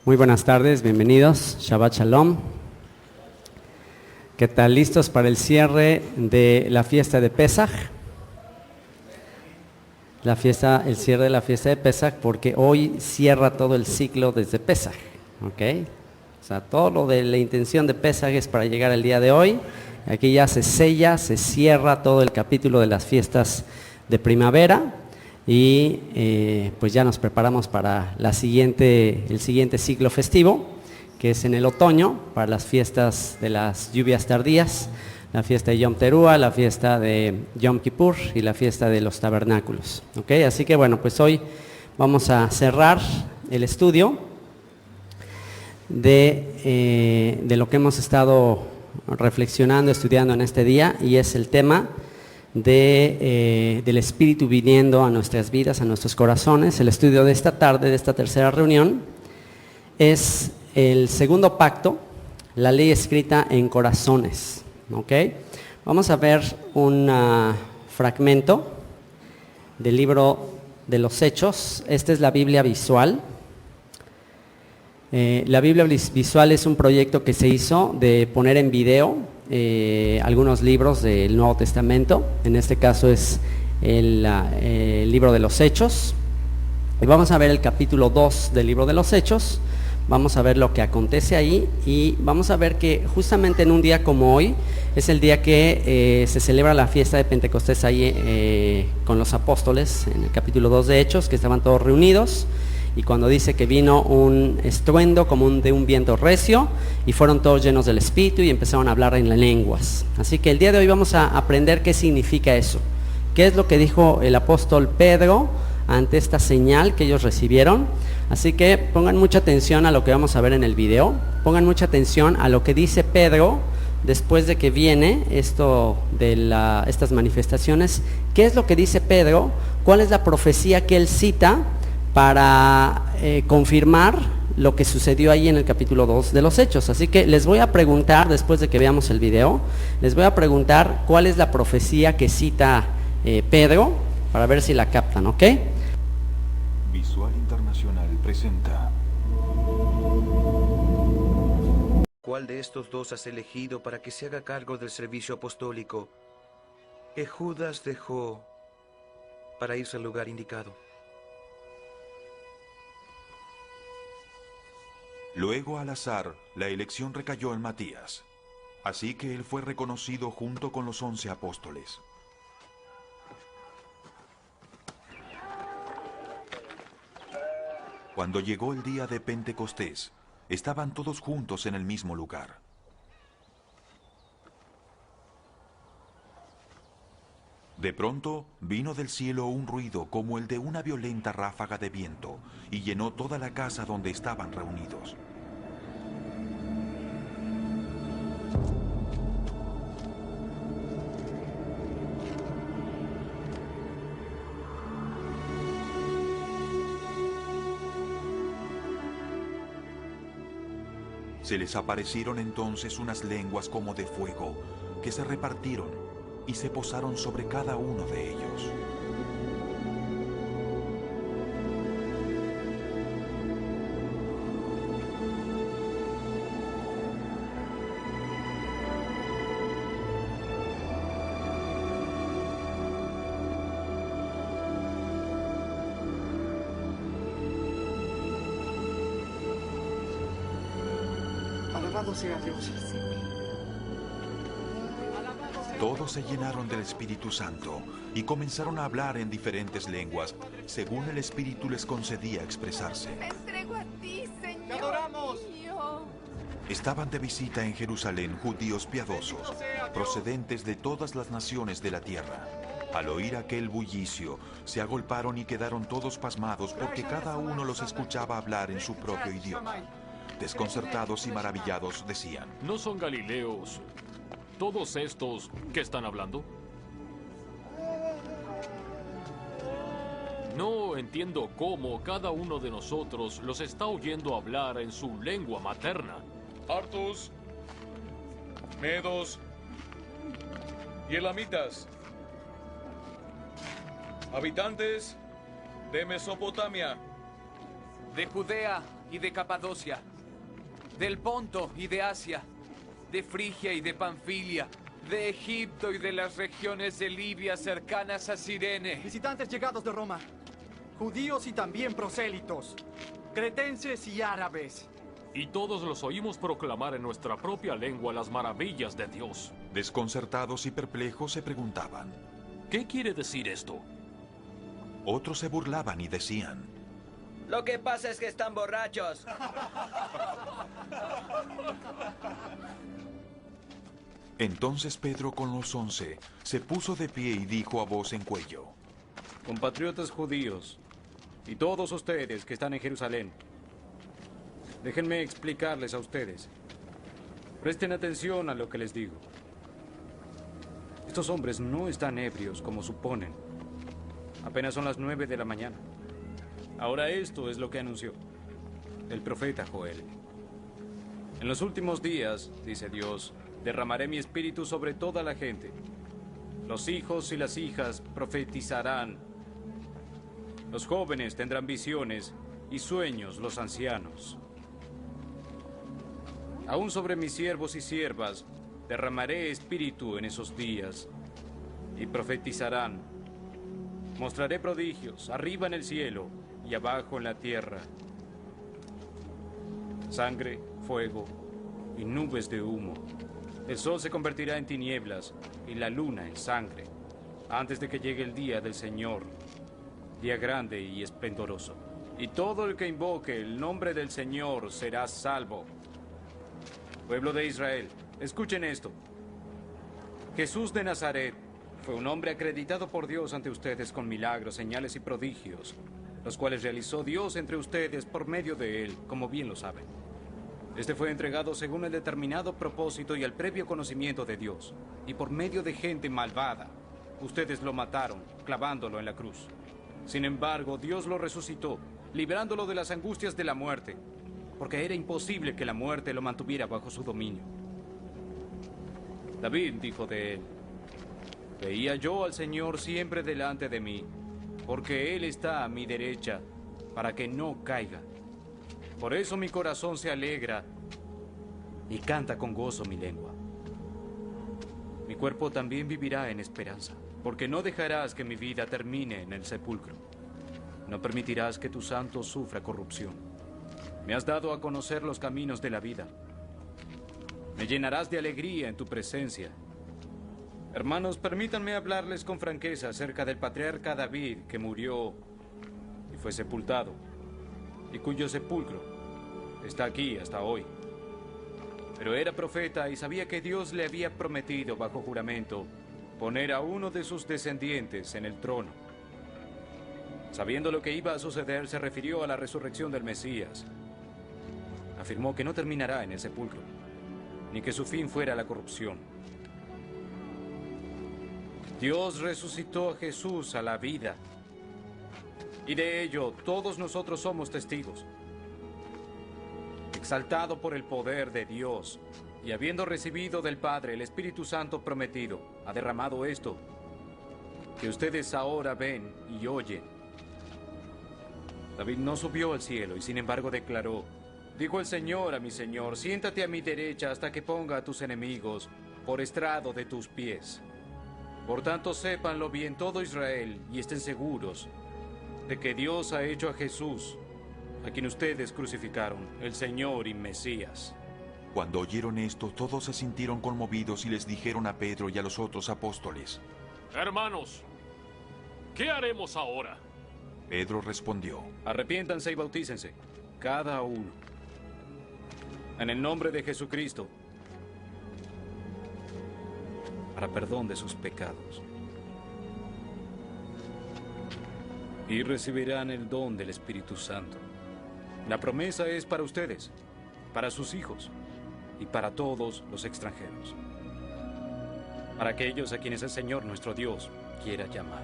Muy buenas tardes, bienvenidos, Shabbat Shalom. ¿Qué tal? ¿Listos para el cierre de la fiesta de Pesaj? El cierre de la fiesta de Pesaj, porque hoy cierra todo el ciclo desde Pesaj, ¿ok? O sea, todo lo de la intención de Pesaj es para llegar al día de hoy. Aquí ya se sella, se cierra todo el capítulo de las fiestas de primavera. Y pues ya nos preparamos para el siguiente ciclo festivo, que es en el otoño, para las fiestas de las lluvias tardías, la fiesta de Yom Teruah, la fiesta de Yom Kippur y la fiesta de los tabernáculos. ¿Okay? Así que bueno, pues hoy vamos a cerrar el estudio de lo que hemos estado reflexionando, estudiando en este día, y es el tema del Espíritu viniendo a nuestras vidas, a nuestros corazones. El estudio de esta tarde, de esta tercera reunión, es el segundo pacto, la ley escrita en corazones. ¿Okay? Vamos a ver un fragmento del libro de los Hechos. Esta es la Biblia visual. La Biblia visual es un proyecto que se hizo de poner en video algunos libros del Nuevo Testamento. En este caso es el libro de los Hechos. Y vamos a ver el capítulo 2 del libro de los Hechos. Vamos a ver lo que acontece ahí y vamos a ver que justamente en un día como hoy es el día que se celebra la fiesta de Pentecostés ahí con los apóstoles, en el capítulo 2 de Hechos, que estaban todos reunidos. Y cuando dice que vino un estruendo como de un viento recio y fueron todos llenos del Espíritu y empezaron a hablar en las lenguas. Así que el día de hoy vamos a aprender qué significa eso. ¿Qué es lo que dijo el apóstol Pedro ante esta señal que ellos recibieron? Así que pongan mucha atención a lo que vamos a ver en el video. Pongan mucha atención a lo que dice Pedro después de que viene esto de estas manifestaciones. ¿Qué es lo que dice Pedro? ¿Cuál es la profecía que él cita para confirmar lo que sucedió ahí en el capítulo 2 de los Hechos? Así que les voy a preguntar, después de que veamos el video, les voy a preguntar cuál es la profecía que cita Pedro, para ver si la captan, ¿ok? Visual Internacional presenta. ¿Cuál de estos dos has elegido para que se haga cargo del servicio apostólico que Judas dejó para irse al lugar indicado? Luego, al azar, la elección recayó en Matías, así que él fue reconocido junto con los 11 apóstoles. Cuando llegó el día de Pentecostés, estaban todos juntos en el mismo lugar. De pronto, vino del cielo un ruido como el de una violenta ráfaga de viento, y llenó toda la casa donde estaban reunidos. Se les aparecieron entonces unas lenguas como de fuego, que se repartieron y se posaron sobre cada uno de ellos. Alabado sea Dios. Todos se llenaron del Espíritu Santo y comenzaron a hablar en diferentes lenguas, según el Espíritu les concedía expresarse. Me entrego a ti, Señor. ¡Te adoramos! Mío. Estaban de visita en Jerusalén judíos piadosos, procedentes de todas las naciones de la tierra. Al oír aquel bullicio, se agolparon y quedaron todos pasmados porque cada uno los escuchaba hablar en su propio idioma. Desconcertados y maravillados decían: ¿No son galileos todos estos que están hablando? No entiendo cómo cada uno de nosotros los está oyendo hablar en su lengua materna. Hartos, medos y elamitas, habitantes de Mesopotamia, de Judea y de Capadocia, del Ponto y de Asia, de Frigia y de Panfilia, de Egipto y de las regiones de Libia cercanas a Cirene. Visitantes llegados de Roma, judíos y también prosélitos, cretenses y árabes. Y todos los oímos proclamar en nuestra propia lengua las maravillas de Dios. Desconcertados y perplejos se preguntaban. ¿Qué quiere decir esto? Otros se burlaban y decían. Lo que pasa es que están borrachos. Entonces Pedro con los 11 se puso de pie y dijo a voz en cuello. Compatriotas judíos y todos ustedes que están en Jerusalén, déjenme explicarles a ustedes. Presten atención a lo que les digo. Estos hombres no están ebrios como suponen. Apenas son las 9 de la mañana. Ahora esto es lo que anunció el profeta Joel. En los últimos días, dice Dios, derramaré mi espíritu sobre toda la gente. Los hijos y las hijas profetizarán. Los jóvenes tendrán visiones y sueños los ancianos. Aún sobre mis siervos y siervas derramaré espíritu en esos días y profetizarán. Mostraré prodigios arriba en el cielo y abajo en la tierra. Sangre, fuego y nubes de humo. El sol se convertirá en tinieblas y la luna en sangre, antes de que llegue el día del Señor, día grande y esplendoroso. Y todo el que invoque el nombre del Señor será salvo. Pueblo de Israel, escuchen esto. Jesús de Nazaret fue un hombre acreditado por Dios ante ustedes con milagros, señales y prodigios, los cuales realizó Dios entre ustedes por medio de él, como bien lo saben. Este fue entregado según el determinado propósito y el previo conocimiento de Dios, y por medio de gente malvada. Ustedes lo mataron, clavándolo en la cruz. Sin embargo, Dios lo resucitó, librándolo de las angustias de la muerte, porque era imposible que la muerte lo mantuviera bajo su dominio. David dijo de él: veía yo al Señor siempre delante de mí, porque Él está a mi derecha, para que no caiga. Por eso mi corazón se alegra y canta con gozo mi lengua. Mi cuerpo también vivirá en esperanza, porque no dejarás que mi vida termine en el sepulcro. No permitirás que tu santo sufra corrupción. Me has dado a conocer los caminos de la vida. Me llenarás de alegría en tu presencia. Hermanos, permítanme hablarles con franqueza acerca del patriarca David, que murió y fue sepultado, y cuyo sepulcro está aquí hasta hoy. Pero era profeta y sabía que Dios le había prometido bajo juramento poner a uno de sus descendientes en el trono. Sabiendo lo que iba a suceder, se refirió a la resurrección del Mesías. Afirmó que no terminará en el sepulcro, ni que su fin fuera la corrupción. Dios resucitó a Jesús a la vida, y de ello todos nosotros somos testigos. Exaltado por el poder de Dios, y habiendo recibido del Padre el Espíritu Santo prometido, ha derramado esto, que ustedes ahora ven y oyen. David no subió al cielo y sin embargo declaró: dijo el Señor a mi Señor, siéntate a mi derecha hasta que ponga a tus enemigos por estrado de tus pies. Por tanto, sépanlo bien todo Israel y estén seguros de que Dios ha hecho a Jesús, a quien ustedes crucificaron, el Señor y Mesías. Cuando oyeron esto, todos se sintieron conmovidos y les dijeron a Pedro y a los otros apóstoles: Hermanos, ¿qué haremos ahora? Pedro respondió: arrepiéntanse y bautícense, cada uno, en el nombre de Jesucristo, para perdón de sus pecados. Y recibirán el don del Espíritu Santo. La promesa es para ustedes, para sus hijos y para todos los extranjeros, para aquellos a quienes el Señor nuestro Dios quiera llamar.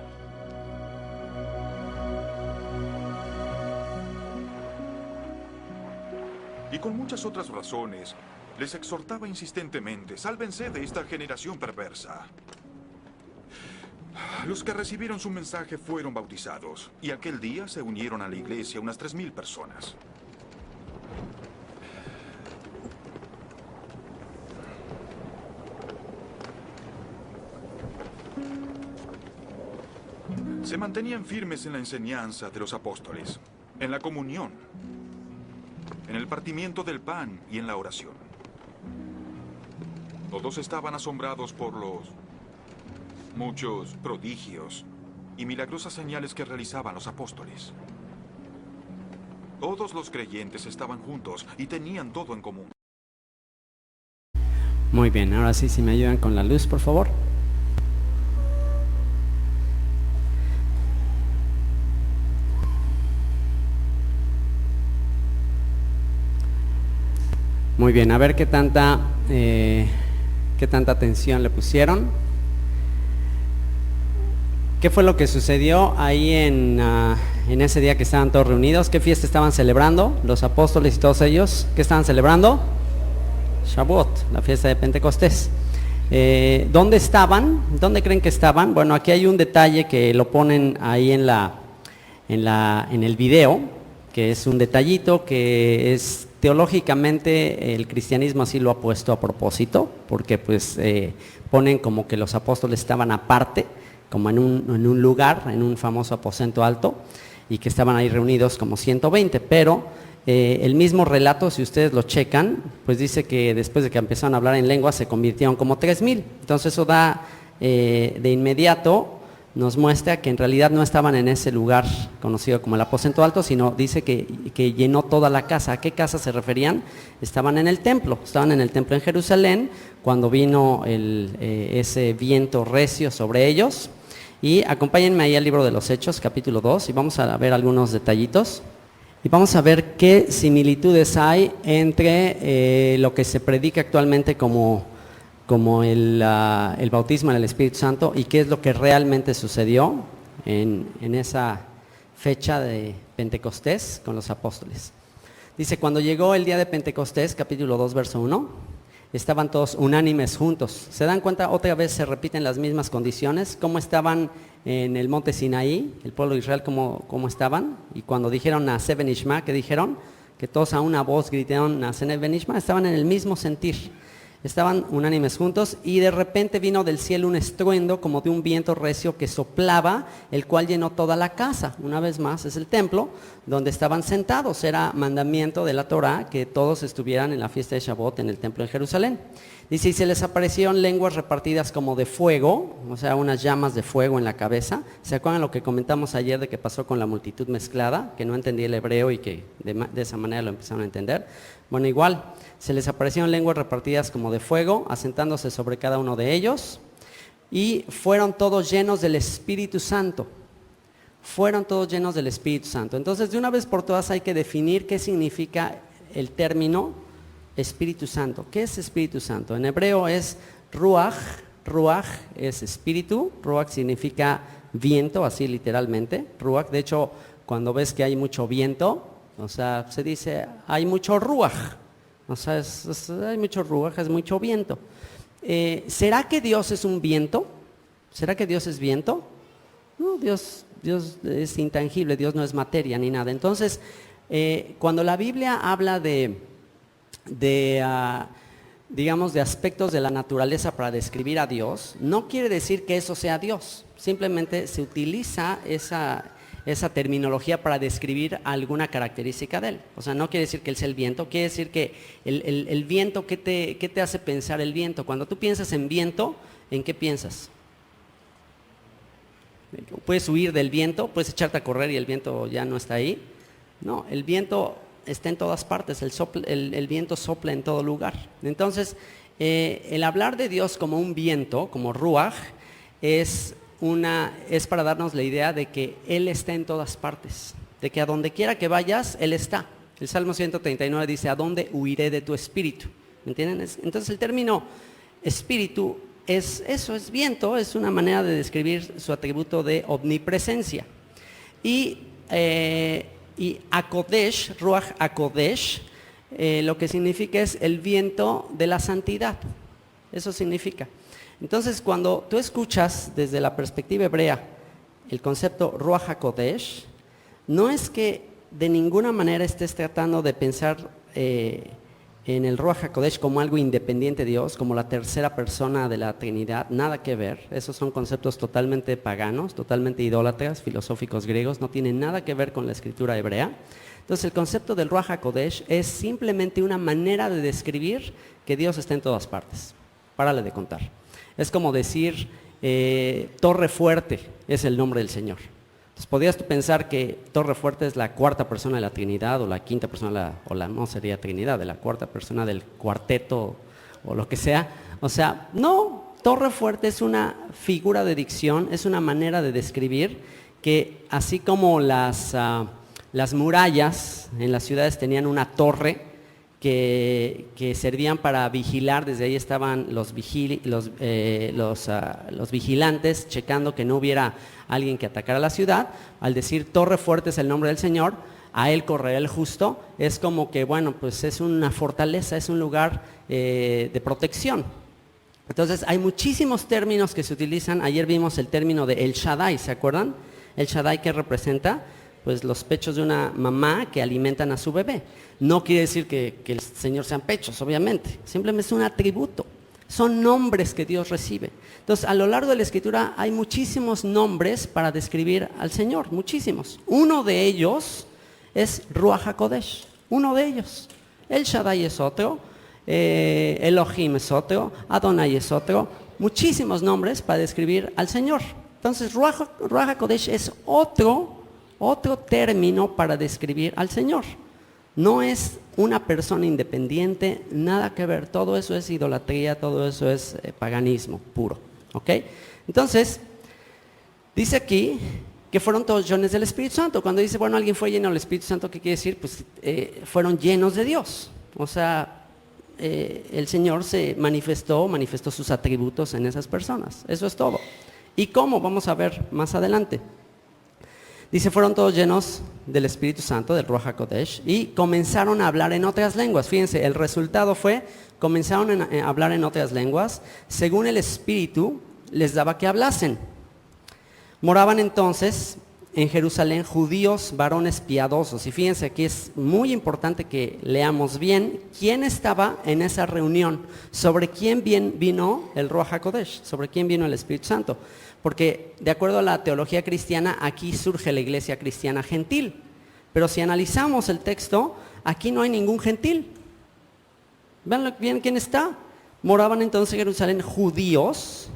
Y con muchas otras razones, les exhortaba insistentemente: sálvense de esta generación perversa. Los que recibieron su mensaje fueron bautizados, y aquel día se unieron a la iglesia unas 3.000 personas. Se mantenían firmes en la enseñanza de los apóstoles, en la comunión, en el partimiento del pan y en la oración. Todos estaban asombrados por los muchos prodigios y milagrosas señales que realizaban los apóstoles. Todos los creyentes estaban juntos y tenían todo en común. Muy bien, ahora sí, si me ayudan con la luz, por favor. Muy bien, a ver qué tanta atención le pusieron. ¿Qué fue lo que sucedió ahí en ese día que estaban todos reunidos? ¿Qué fiesta estaban celebrando los apóstoles y todos ellos? ¿Qué estaban celebrando? Shavuot, la fiesta de Pentecostés. ¿Dónde estaban? ¿Dónde creen que estaban? Bueno, aquí hay un detalle que lo ponen ahí en el video, que es un detallito que es teológicamente el cristianismo así lo ha puesto a propósito, porque pues ponen como que los apóstoles estaban aparte, como en un lugar, en un famoso aposento alto, y que estaban ahí reunidos como 120, pero el mismo relato, si ustedes lo checan, pues dice que después de que empezaron a hablar en lengua se convirtieron como 3,000. Entonces eso da de inmediato, nos muestra que en realidad no estaban en ese lugar conocido como el aposento alto, sino dice que llenó toda la casa. ¿A qué casa se referían? Estaban en el templo en Jerusalén, cuando vino ese viento recio sobre ellos. Y acompáñenme ahí al libro de los Hechos, capítulo 2, y vamos a ver algunos detallitos. Y vamos a ver qué similitudes hay entre lo que se predica actualmente como el bautismo en el Espíritu Santo y qué es lo que realmente sucedió en esa fecha de Pentecostés con los apóstoles. Dice, cuando llegó el día de Pentecostés, capítulo 2, verso 1, estaban todos unánimes juntos. ¿Se dan cuenta? Otra vez se repiten las mismas condiciones. ¿Cómo estaban en el monte Sinaí, el pueblo de Israel, cómo estaban? Y cuando dijeron Naaseh Benishma, ¿qué dijeron? Que todos a una voz gritaron Naaseh Benishma. Estaban en el mismo sentir. Estaban unánimes juntos y de repente vino del cielo un estruendo como de un viento recio que soplaba, el cual llenó toda la casa. Una vez más, es el templo donde estaban sentados. Era mandamiento de la Torá que todos estuvieran en la fiesta de Shavuot en el templo de Jerusalén. Dice, y se les aparecieron lenguas repartidas como de fuego, o sea, unas llamas de fuego en la cabeza. ¿Se acuerdan lo que comentamos ayer de que pasó con la multitud mezclada? Que no entendía el hebreo y que de esa manera lo empezaron a entender. Bueno, igual, se les aparecieron lenguas repartidas como de fuego, asentándose sobre cada uno de ellos, y fueron todos llenos del Espíritu Santo. Fueron todos llenos del Espíritu Santo. Entonces, de una vez por todas hay que definir qué significa el término Espíritu Santo. ¿Qué es Espíritu Santo? En hebreo es Ruach. Ruach es espíritu. Ruach significa viento, así literalmente. Ruach, de hecho, cuando ves que hay mucho viento, o sea, se dice, hay mucho ruaj. O sea, hay mucho ruaj, es mucho viento. ¿Será que Dios es un viento? ¿Será que Dios es viento? No, Dios es intangible, Dios no es materia ni nada. Entonces, cuando la Biblia habla digamos, de aspectos de la naturaleza para describir a Dios, no quiere decir que eso sea Dios. Simplemente se utiliza esa terminología para describir alguna característica de él. O sea, no quiere decir que él sea el viento, quiere decir que el viento, ¿qué te hace pensar el viento? Cuando tú piensas en viento, ¿en qué piensas? Puedes huir del viento, puedes echarte a correr y el viento ya no está ahí. No, el viento está en todas partes, el viento sopla en todo lugar. Entonces, el hablar de Dios como un viento, como ruaj, es para darnos la idea de que Él está en todas partes, de que a donde quiera que vayas, Él está. El Salmo 139 dice, ¿a dónde huiré de tu espíritu? ¿Me entienden? Entonces el término espíritu es eso, es viento, es una manera de describir su atributo de omnipresencia. Y Akodesh, Ruach Akodesh, lo que significa es el viento de la santidad. Eso significa. Entonces, cuando tú escuchas desde la perspectiva hebrea el concepto Ruach HaKodesh, no es que de ninguna manera estés tratando de pensar en el Ruach HaKodesh como algo independiente de Dios, como la tercera persona de la Trinidad, nada que ver. Esos son conceptos totalmente paganos, totalmente idólatras, filosóficos griegos, no tienen nada que ver con la escritura hebrea. Entonces el concepto del Ruach HaKodesh es simplemente una manera de describir que Dios está en todas partes. Párale de contar. Es como decir, Torre Fuerte es el nombre del Señor. Entonces podrías tú pensar que Torre Fuerte es la cuarta persona de la Trinidad, o la quinta persona, no sería Trinidad, de la cuarta persona del cuarteto, o lo que sea. O sea, no, Torre Fuerte es una figura de dicción, es una manera de describir que así como las murallas en las ciudades tenían una torre que servían para vigilar, desde ahí estaban los vigilantes checando que no hubiera alguien que atacara la ciudad. Al decir Torre Fuerte es el nombre del Señor, a él correrá el justo, es como que, bueno, pues es una fortaleza, es un lugar de protección. Entonces hay muchísimos términos que se utilizan. Ayer vimos el término de El Shaddai, ¿se acuerdan? El Shaddai, ¿qué representa? Pues los pechos de una mamá que alimentan a su bebé. No quiere decir que el Señor sean pechos, obviamente. Simplemente es un atributo. Son nombres que Dios recibe. Entonces, a lo largo de la Escritura hay muchísimos nombres para describir al Señor, muchísimos. Uno de ellos es Ruach HaKodesh, uno de ellos. El Shaddai es otro, Elohim es otro, Adonai es otro. Muchísimos nombres para describir al Señor. Entonces, Ruach HaKodesh es otro término para describir al Señor. No es una persona independiente, nada que ver, todo eso es idolatría, todo eso es paganismo puro, ¿ok? Entonces, dice aquí que fueron todos llenos del Espíritu Santo. Cuando dice, bueno, alguien fue lleno del Espíritu Santo, ¿qué quiere decir? Pues fueron llenos de Dios. O sea, el Señor se manifestó sus atributos en esas personas. Eso es todo. ¿Y cómo? Vamos a ver más adelante. Dice, fueron todos llenos del Espíritu Santo, del Ruach HaKodesh, y comenzaron a hablar en otras lenguas. Fíjense, el resultado fue, comenzaron a hablar en otras lenguas, según el Espíritu les daba que hablasen. Moraban entonces en Jerusalén judíos, varones piadosos. Y fíjense, aquí es muy importante que leamos bien quién estaba en esa reunión, sobre quién vino el Ruach HaKodesh, sobre quién vino el Espíritu Santo. Porque de acuerdo a la teología cristiana, aquí surge la iglesia cristiana gentil. Pero si analizamos el texto, aquí no hay ningún gentil. Vean bien quién está. Moraban entonces en Jerusalén judíos,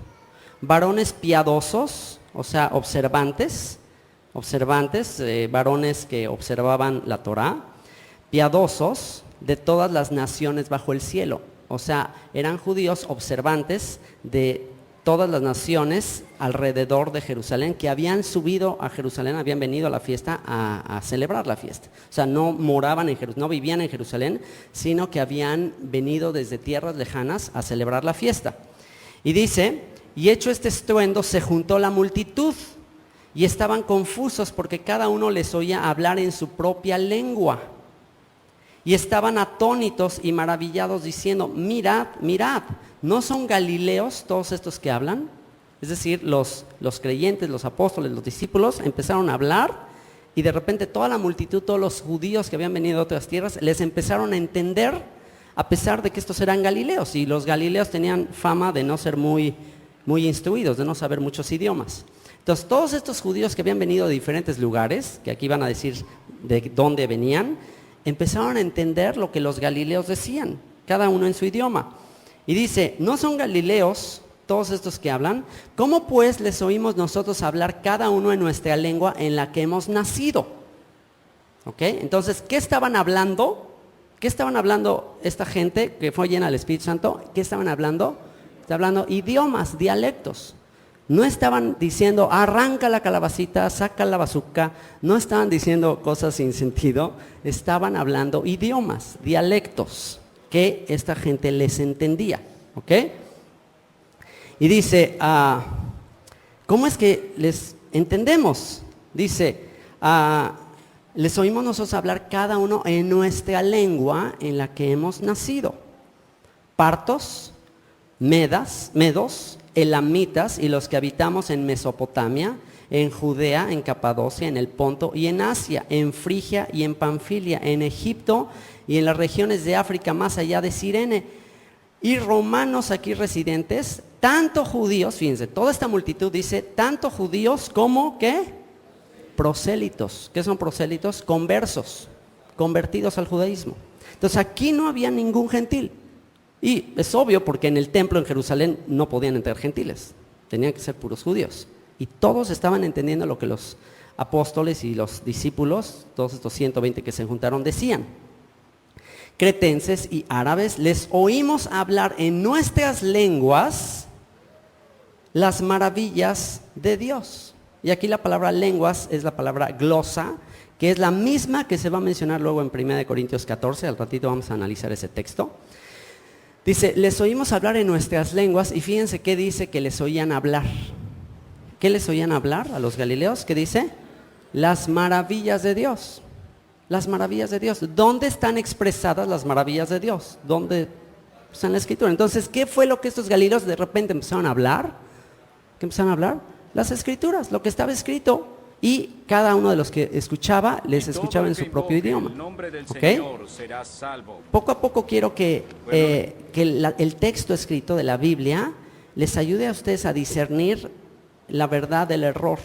varones piadosos, o sea, observantes, varones que observaban la Torá, piadosos de todas las naciones bajo el cielo. O sea, eran judíos observantes de todas las naciones alrededor de Jerusalén que habían subido a Jerusalén, habían venido a la fiesta a celebrar la fiesta. O sea, no moraban en Jerusalén, no vivían en Jerusalén, sino que habían venido desde tierras lejanas a celebrar la fiesta. Y dice, y hecho este estruendo se juntó la multitud y estaban confusos porque cada uno les oía hablar en su propia lengua. Y estaban atónitos y maravillados diciendo, mirad, ¿no son galileos todos estos que hablan? Es decir, los creyentes, los apóstoles, los discípulos empezaron a hablar y de repente toda la multitud, todos los judíos que habían venido de otras tierras, les empezaron a entender a pesar de que estos eran galileos. Y los galileos tenían fama de no ser muy instruidos, de no saber muchos idiomas. Entonces, todos estos judíos que habían venido de diferentes lugares, que aquí van a decir de dónde venían, empezaron a entender lo que los galileos decían, cada uno en su idioma. Y dice, ¿no son galileos todos estos que hablan? ¿Cómo pues les oímos nosotros hablar cada uno en nuestra lengua en la que hemos nacido? ¿Ok? Entonces, ¿qué estaban hablando? ¿Qué estaban hablando esta gente que fue llena del Espíritu Santo? ¿Qué estaban hablando? Estaban hablando idiomas, dialectos. No estaban diciendo, arranca la calabacita, saca la bazuca. No estaban diciendo cosas sin sentido. Estaban hablando idiomas, dialectos, que esta gente les entendía. ¿Ok? Y dice, ¿cómo es que les entendemos? Dice, les oímos nosotros hablar cada uno en nuestra lengua en la que hemos nacido. Partos, medos, elamitas y los que habitamos en Mesopotamia, en Judea, en Capadocia, en el Ponto y en Asia, en Frigia y en Panfilia, en Egipto y en las regiones de África más allá de Cirene, y romanos aquí residentes, tanto judíos, fíjense, toda esta multitud dice, tanto judíos como, ¿qué? Prosélitos. ¿Qué son prosélitos? Conversos, convertidos al judaísmo. Entonces aquí no había ningún gentil. Y es obvio porque en el templo en Jerusalén no podían entrar gentiles, tenían que ser puros judíos. Y todos estaban entendiendo lo que los apóstoles y los discípulos, todos estos 120 que se juntaron, decían. Cretenses y árabes, les oímos hablar en nuestras lenguas las maravillas de Dios. Y aquí la palabra lenguas es la palabra glosa, que es la misma que se va a mencionar luego en 1 Corintios 14, al ratito vamos a analizar ese texto. Dice, les oímos hablar en nuestras lenguas, y fíjense qué dice que les oían hablar. ¿Qué les oían hablar a los galileos? ¿Qué dice? Las maravillas de Dios. Las maravillas de Dios. ¿Dónde están expresadas las maravillas de Dios? ¿Dónde? Pues en la Escritura. Entonces, ¿qué fue lo que estos galileos de repente empezaron a hablar? ¿Qué empezaron a hablar? Las Escrituras, lo que estaba escrito. Y cada uno de los que escuchaba, les escuchaba en su propio idioma. ¿Okay? Poco a poco quiero que el texto escrito de la Biblia les ayude a ustedes a discernir la verdad del error.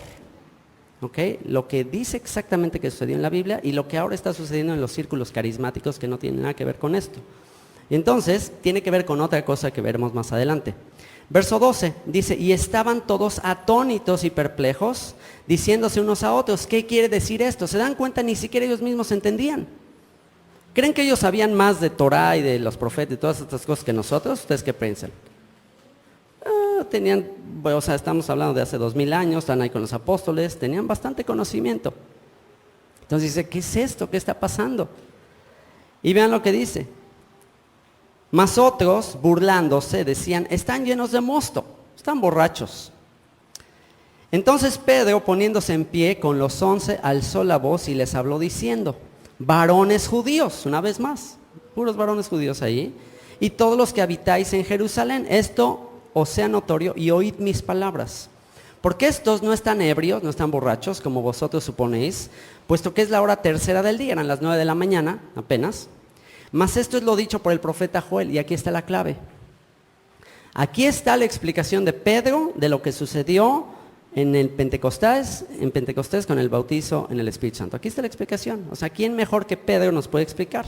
¿Okay? Lo que dice exactamente que sucedió en la Biblia y lo que ahora está sucediendo en los círculos carismáticos que no tienen nada que ver con esto. Y entonces, tiene que ver con otra cosa que veremos más adelante. Verso 12 dice, y estaban todos atónitos y perplejos, diciéndose unos a otros, ¿qué quiere decir esto? ¿Se dan cuenta? Ni siquiera ellos mismos entendían. ¿Creen que ellos sabían más de Torah y de los profetas y todas estas cosas que nosotros? ¿Ustedes qué piensan? Tenían, o sea, estamos hablando de hace 2000 años, están ahí con los apóstoles, tenían bastante conocimiento. Entonces dice, ¿qué es esto? ¿Qué está pasando? Y vean lo que dice. Mas otros, burlándose, decían, están llenos de mosto, están borrachos. Entonces Pedro, poniéndose en pie con los 11, alzó la voz y les habló diciendo, varones judíos, una vez más, puros varones judíos ahí, y todos los que habitáis en Jerusalén, esto os sea notorio y oíd mis palabras. Porque estos no están ebrios, no están borrachos, como vosotros suponéis, puesto que es la hora tercera del día, eran las 9 de la mañana apenas. Mas esto es lo dicho por el profeta Joel, y aquí está la clave. Aquí está la explicación de Pedro de lo que sucedió en Pentecostés con el bautizo en el Espíritu Santo. Aquí está la explicación. O sea, ¿quién mejor que Pedro nos puede explicar?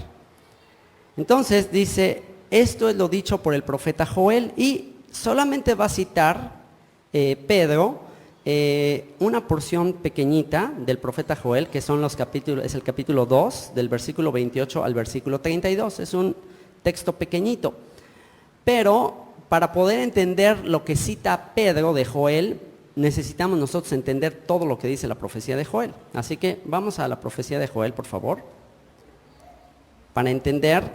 Entonces dice, esto es lo dicho por el profeta Joel, y solamente va a citar Pedro una porción pequeñita del profeta Joel, que son los capítulos, es el capítulo 2, del versículo 28 al versículo 32. Es un texto pequeñito. Pero para poder entender lo que cita Pedro de Joel, necesitamos nosotros entender todo lo que dice la profecía de Joel. Así que vamos a la profecía de Joel, por favor, para entender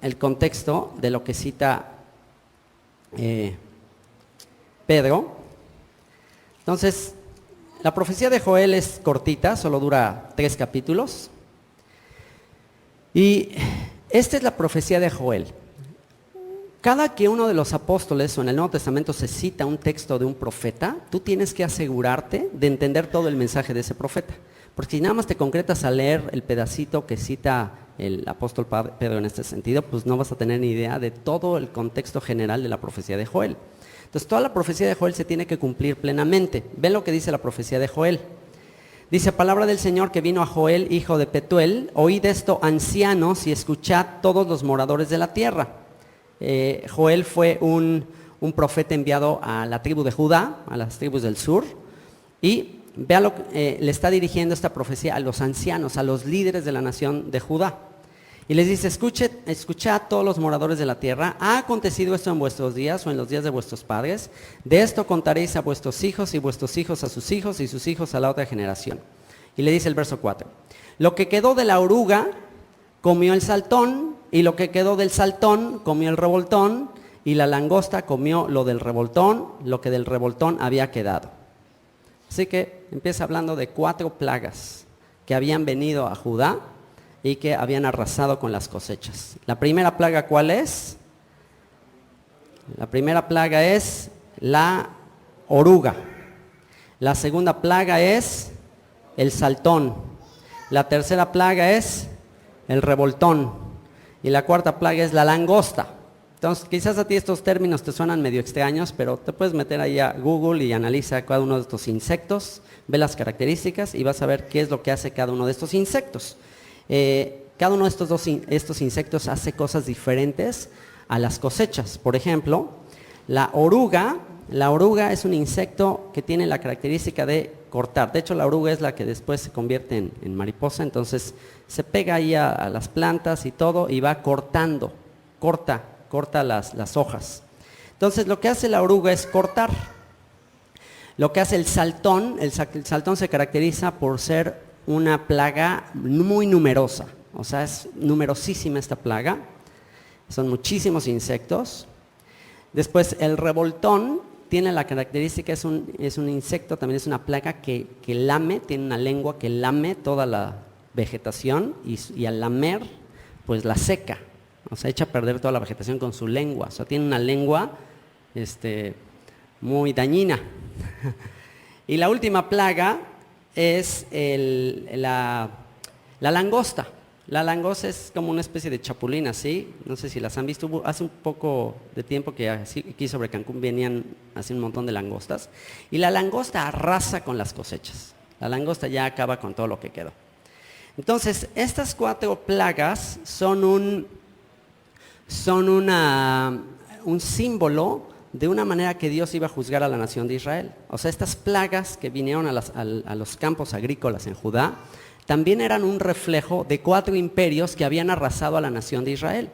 el contexto de lo que cita Pedro. Entonces, la profecía de Joel es cortita, solo dura 3 capítulos. Y esta es la profecía de Joel. Cada que uno de los apóstoles o en el Nuevo Testamento se cita un texto de un profeta, tú tienes que asegurarte de entender todo el mensaje de ese profeta. Porque si nada más te concretas a leer el pedacito que cita el apóstol Pedro en este sentido, pues no vas a tener ni idea de todo el contexto general de la profecía de Joel. Entonces, toda la profecía de Joel se tiene que cumplir plenamente. Ven lo que dice la profecía de Joel. Dice, palabra del Señor que vino a Joel, hijo de Petuel, oíd esto, ancianos, y escuchad todos los moradores de la tierra. Joel fue un profeta enviado a la tribu de Judá, a las tribus del sur, y vea lo que le está dirigiendo esta profecía a los ancianos, a los líderes de la nación de Judá. Y les dice, escuchad todos los moradores de la tierra, ¿ha acontecido esto en vuestros días o en los días de vuestros padres? De esto contaréis a vuestros hijos y vuestros hijos a sus hijos y sus hijos a la otra generación. Y le dice el verso 4, lo que quedó de la oruga comió el saltón, y lo que quedó del saltón comió el revoltón, y la langosta comió lo del revoltón, lo que del revoltón había quedado. Así que empieza hablando de 4 plagas que habían venido a Judá y que habían arrasado con las cosechas. La primera plaga, ¿cuál es? La primera plaga es la oruga. La segunda plaga es el saltón. La tercera plaga es el revoltón. Y la cuarta plaga es la langosta. Entonces, quizás a ti estos términos te suenan medio extraños, pero te puedes meter ahí a Google y analiza cada uno de estos insectos, ve las características y vas a ver qué es lo que hace cada uno de estos insectos. Cada uno de estos insectos hace cosas diferentes a las cosechas. Por ejemplo, la oruga es un insecto que tiene la característica de cortar. De hecho, la oruga es la que después se convierte en mariposa, entonces se pega ahí a las plantas y todo y va cortando, corta las hojas. Entonces, lo que hace la oruga es cortar. Lo que hace el saltón se caracteriza por ser una plaga muy numerosa. O sea, es numerosísima esta plaga. Son muchísimos insectos. Después, el revoltón tiene la característica, es un insecto, también es una plaga que lame, tiene una lengua que lame toda la vegetación y al lamer, pues la seca. O sea, echa a perder toda la vegetación con su lengua. O sea, tiene una lengua muy dañina. Y la última plaga es la langosta. La langosta es como una especie de chapulín así, no sé si las han visto, hace un poco de tiempo que aquí sobre Cancún venían así un montón de langostas, y la langosta arrasa con las cosechas, la langosta ya acaba con todo lo que quedó. Entonces, estas 4 plagas son un símbolo de una manera que Dios iba a juzgar a la nación de Israel. O sea, estas plagas que vinieron a los campos agrícolas en Judá, también eran un reflejo de 4 imperios que habían arrasado a la nación de Israel.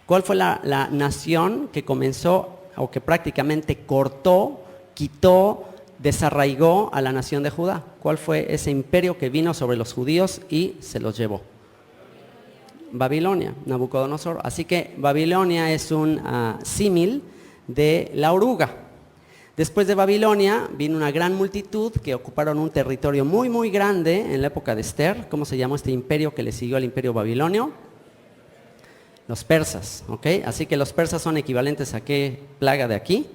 ¿Cuál fue la nación que comenzó o que prácticamente cortó, quitó, desarraigó a la nación de Judá? ¿Cuál fue ese imperio que vino sobre los judíos y se los llevó? Babilonia, Nabucodonosor. Así que Babilonia es un símil de la oruga. Después de Babilonia vino una gran multitud que ocuparon un territorio muy muy grande en la época de Esther. ¿Cómo se llamó este imperio que le siguió al imperio babilonio? Los persas, ¿ok? Así que los persas son equivalentes a ¿qué plaga de aquí?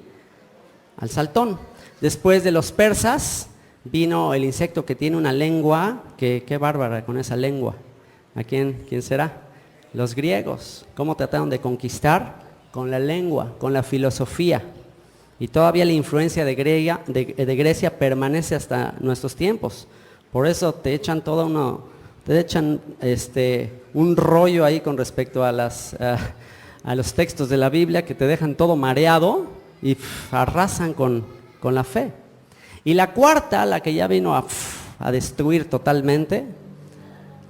Al saltón. Después de los persas vino el insecto que tiene una lengua, qué bárbara con esa lengua. ¿A quién será? Los griegos. ¿Cómo trataron de conquistar? Con la lengua, con la filosofía. Y todavía la influencia de Grecia permanece hasta nuestros tiempos. Por eso te echan un rollo ahí con respecto a los textos de la Biblia que te dejan todo mareado y arrasan con la fe. Y la cuarta, la que ya vino a destruir totalmente,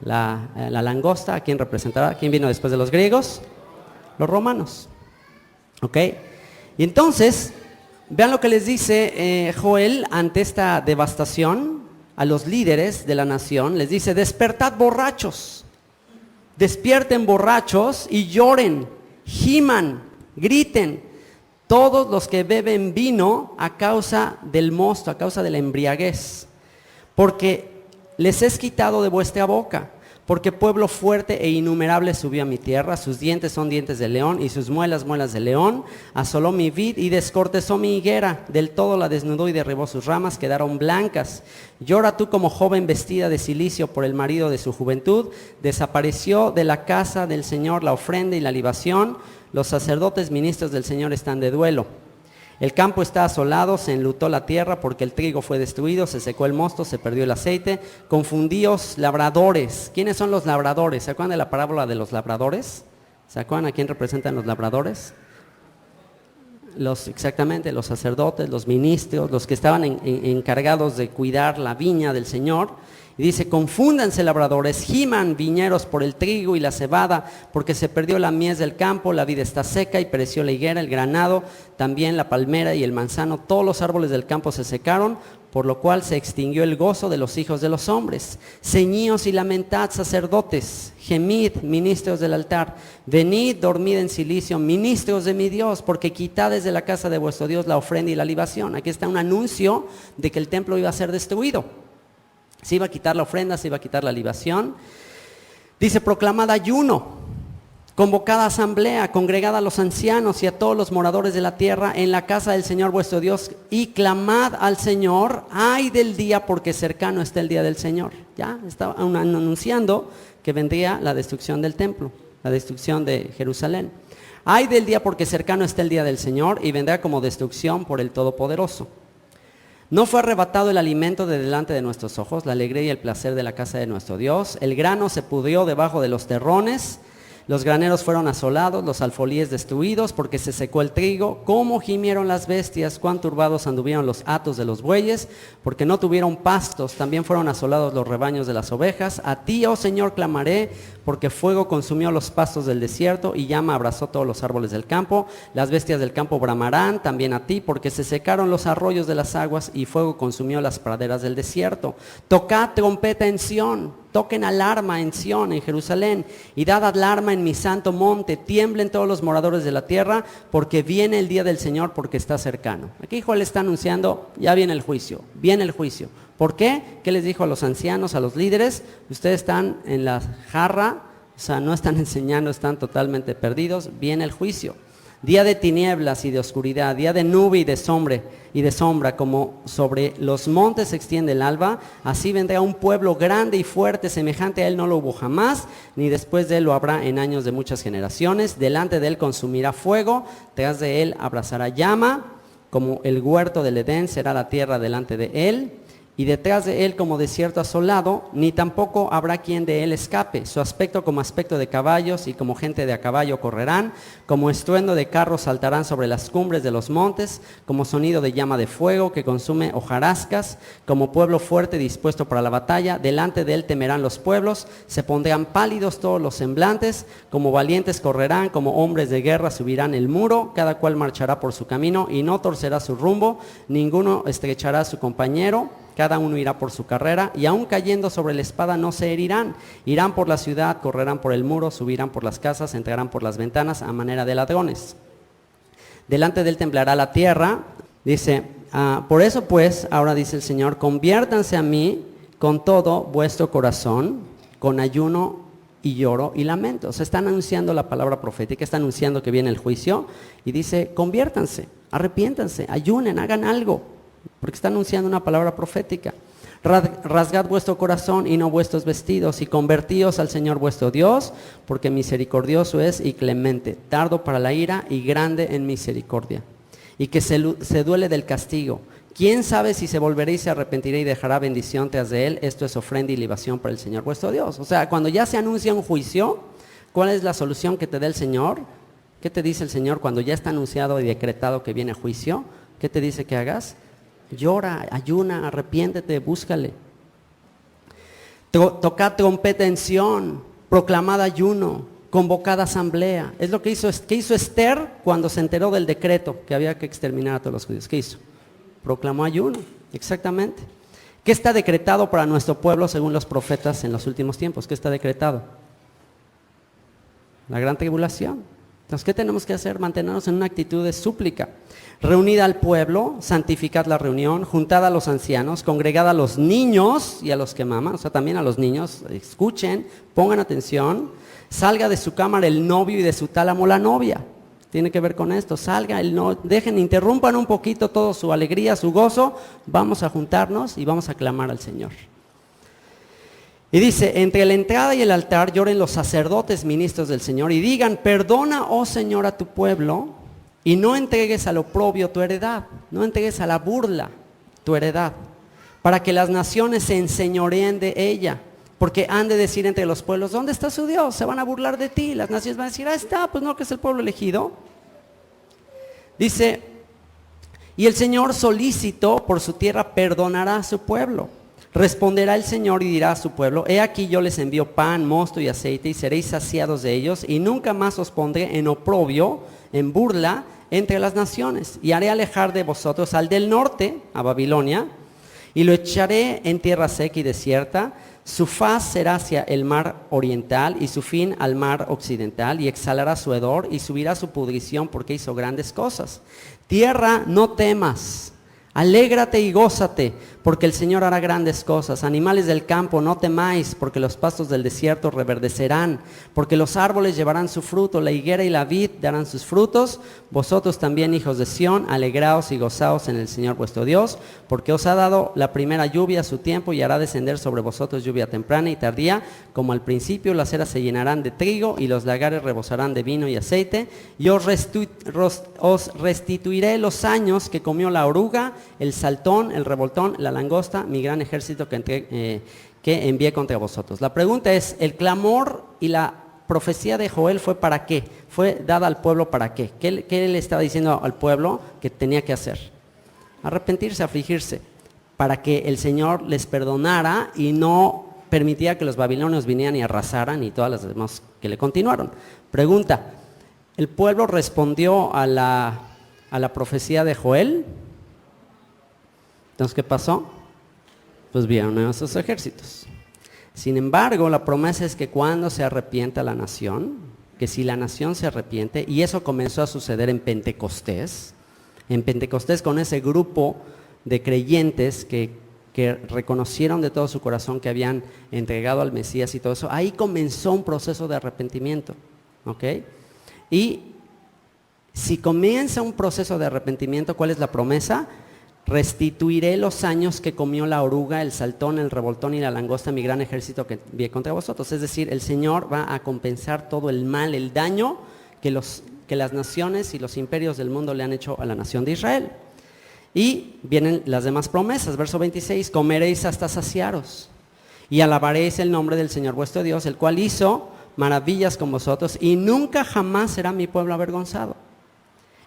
la langosta, ¿a quién representará? ¿Quién vino después de los griegos? Los romanos. ¿Ok? Y entonces, vean lo que les dice Joel ante esta devastación a los líderes de la nación. Les dice: despertad borrachos, despierten borrachos y lloren, giman, griten, todos los que beben vino a causa del mosto, a causa de la embriaguez, porque les es quitado de vuestra boca. Porque pueblo fuerte e innumerable subió a mi tierra, sus dientes son dientes de león y sus muelas muelas de león. Asoló mi vid y descortezó mi higuera, del todo la desnudó y derribó sus ramas, quedaron blancas. Llora tú como joven vestida de cilicio por el marido de su juventud. Desapareció de la casa del Señor la ofrenda y la libación. Los sacerdotes ministros del Señor están de duelo. El campo está asolado, se enlutó la tierra porque el trigo fue destruido, se secó el mosto, se perdió el aceite. Confundíos labradores. ¿Quiénes son los labradores? ¿Se acuerdan de la parábola de los labradores? ¿Se acuerdan a quién representan los labradores? Exactamente, los sacerdotes, los ministros, los que estaban encargados de cuidar la viña del Señor. Y dice: confúndanse labradores, giman viñeros por el trigo y la cebada, porque se perdió la mies del campo, la vid está seca y pereció la higuera, el granado, también la palmera y el manzano, todos los árboles del campo se secaron, por lo cual se extinguió el gozo de los hijos de los hombres. Ceñíos y lamentad, sacerdotes, gemid, ministros del altar, venid, dormid en silicio, ministros de mi Dios, porque quitades de la casa de vuestro Dios la ofrenda y la libación. Aquí está un anuncio de que el templo iba a ser destruido. Se iba a quitar la ofrenda, se iba a quitar la libación. Dice: proclamad ayuno, convocada asamblea, congregada a los ancianos y a todos los moradores de la tierra en la casa del Señor vuestro Dios, y clamad al Señor, ay del día, porque cercano está el día del Señor. Ya está anunciando que vendría la destrucción del templo, la destrucción de Jerusalén. Ay del día, porque cercano está el día del Señor, y vendrá como destrucción por el Todopoderoso. No fue arrebatado el alimento de delante de nuestros ojos, la alegría y el placer de la casa de nuestro Dios. El grano se pudrió debajo de los terrones, los graneros fueron asolados, los alfolíes destruidos, porque se secó el trigo. Cómo gimieron las bestias, cuán turbados anduvieron los hatos de los bueyes, porque no tuvieron pastos. También fueron asolados los rebaños de las ovejas. A ti, oh Señor, clamaré, porque fuego consumió los pastos del desierto y llama abrazó todos los árboles del campo. Las bestias del campo bramarán también a ti, porque se secaron los arroyos de las aguas y fuego consumió las praderas del desierto. Tocad trompeta en Sión, toquen alarma en Sión, en Jerusalén, y dad alarma en mi santo monte. Tiemblen todos los moradores de la tierra, porque viene el día del Señor, porque está cercano. Aquí Joel está anunciando, ya viene el juicio, viene el juicio. ¿Por qué? ¿Qué les dijo a los ancianos, a los líderes? Ustedes están en la jarra, o sea, no están enseñando, están totalmente perdidos. Viene el juicio. Día de tinieblas y de oscuridad, día de nube y de sombra, como sobre los montes se extiende el alba, así vendrá un pueblo grande y fuerte, semejante a él no lo hubo jamás, ni después de él lo habrá en años de muchas generaciones. Delante de él consumirá fuego, tras de él abrazará llama, como el huerto del Edén será la tierra delante de él. Y detrás de él como desierto asolado, ni tampoco habrá quien de él escape. Su aspecto como aspecto de caballos, y como gente de a caballo correrán, como estruendo de carros saltarán sobre las cumbres de los montes, como sonido de llama de fuego que consume hojarascas, como pueblo fuerte dispuesto para la batalla. Delante de él temerán los pueblos, se pondrán pálidos todos los semblantes, como valientes correrán, como hombres de guerra subirán el muro, cada cual marchará por su camino y no torcerá su rumbo, ninguno estrechará a su compañero. Cada uno irá por su carrera, y aun cayendo sobre la espada no se herirán. Irán por la ciudad, correrán por el muro, subirán por las casas, entrarán por las ventanas a manera de ladrones. Delante de él temblará la tierra. Dice, por eso pues, ahora dice el Señor, conviértanse a mí con todo vuestro corazón, con ayuno y lloro y lamento. O sea, están anunciando la palabra profética, están anunciando que viene el juicio, y dice, conviértanse, arrepiéntanse, ayunen, hagan algo. Porque está anunciando una palabra profética. Rasgad vuestro corazón y no vuestros vestidos, y convertíos al Señor vuestro Dios, porque misericordioso es y clemente, tardo para la ira y grande en misericordia, y que se duele del castigo. ¿Quién sabe si se volverá y se arrepentirá y dejará bendición tras de él? Esto es ofrenda y libación para el Señor vuestro Dios. O sea, cuando ya se anuncia un juicio, ¿cuál es la solución que te da el Señor? ¿Qué te dice el Señor cuando ya está anunciado y decretado que viene juicio? ¿Qué te dice que hagas? Llora, ayuna, arrepiéntete, búscale. Tocad trompeta en Sión, proclamad ayuno, convocad asamblea. Es lo que hizo Esther cuando se enteró del decreto que había que exterminar a todos los judíos. ¿Qué hizo? Proclamó ayuno, exactamente. ¿Qué está decretado para nuestro pueblo según los profetas en los últimos tiempos? ¿Qué está decretado? La gran tribulación. Entonces, ¿qué tenemos que hacer? Mantenernos en una actitud de súplica. Reunid al pueblo, santificad la reunión, juntad a los ancianos, congregad a los niños y a los que maman, o sea, también a los niños, escuchen, pongan atención. Salga de su cámara el novio y de su tálamo la novia. Tiene que ver con esto, salga el no, interrumpan un poquito toda su alegría, su gozo, vamos a juntarnos y vamos a clamar al Señor. Y dice, entre la entrada y el altar lloren los sacerdotes ministros del Señor y digan, perdona, oh Señor, a tu pueblo, y no entregues al oprobio tu heredad, no entregues a la burla tu heredad, para que las naciones se enseñoreen de ella, porque han de decir entre los pueblos, ¿dónde está su Dios? Se van a burlar de ti, las naciones van a decir, está, pues no, que es el pueblo elegido. Dice, y el Señor solícito por su tierra perdonará a su pueblo. Responderá el Señor y dirá a su pueblo, he aquí yo les envío pan, mosto y aceite, y seréis saciados de ellos, y nunca más os pondré en oprobio, en burla, entre las naciones, y haré alejar de vosotros al del norte, a Babilonia, y lo echaré en tierra seca y desierta. Su faz será hacia el mar oriental y su fin al mar occidental, y exhalará su hedor y subirá su pudrición porque hizo grandes cosas. Tierra, no temas, alégrate y gózate, porque el Señor hará grandes cosas. Animales del campo, no temáis, porque los pastos del desierto reverdecerán, porque los árboles llevarán su fruto, la higuera y la vid darán sus frutos. Vosotros también, hijos de Sión, alegraos y gozaos en el Señor vuestro Dios, porque os ha dado la primera lluvia a su tiempo y hará descender sobre vosotros lluvia temprana y tardía, como al principio. Las eras se llenarán de trigo y los lagares rebosarán de vino y aceite, y os restituiré los años que comió la oruga, el saltón, el revoltón, la langosta, mi gran ejército que envié contra vosotros. La pregunta es, ¿el clamor y la profecía de Joel fue para qué? ¿Fue dada al pueblo para qué? ¿Qué le estaba diciendo al pueblo que tenía que hacer? Arrepentirse, afligirse, para que el Señor les perdonara y no permitía que los babilonios vinieran y arrasaran y todas las demás que le continuaron. Pregunta, ¿el pueblo respondió a la profecía de Joel? Entonces, ¿qué pasó? Pues vieron a sus ejércitos. Sin embargo, la promesa es que cuando se arrepienta la nación, que si la nación se arrepiente, y eso comenzó a suceder en Pentecostés con ese grupo de creyentes que reconocieron de todo su corazón que habían entregado al Mesías y todo eso, ahí comenzó un proceso de arrepentimiento, ¿ok? Y si comienza un proceso de arrepentimiento, ¿cuál es la promesa? Restituiré los años que comió la oruga, el saltón, el revoltón y la langosta, mi gran ejército que envié contra vosotros. Es decir, el Señor va a compensar todo el mal, el daño que las naciones y los imperios del mundo le han hecho a la nación de Israel. Y vienen las demás promesas, verso 26, comeréis hasta saciaros y alabaréis el nombre del Señor vuestro Dios, el cual hizo maravillas con vosotros y nunca jamás será mi pueblo avergonzado.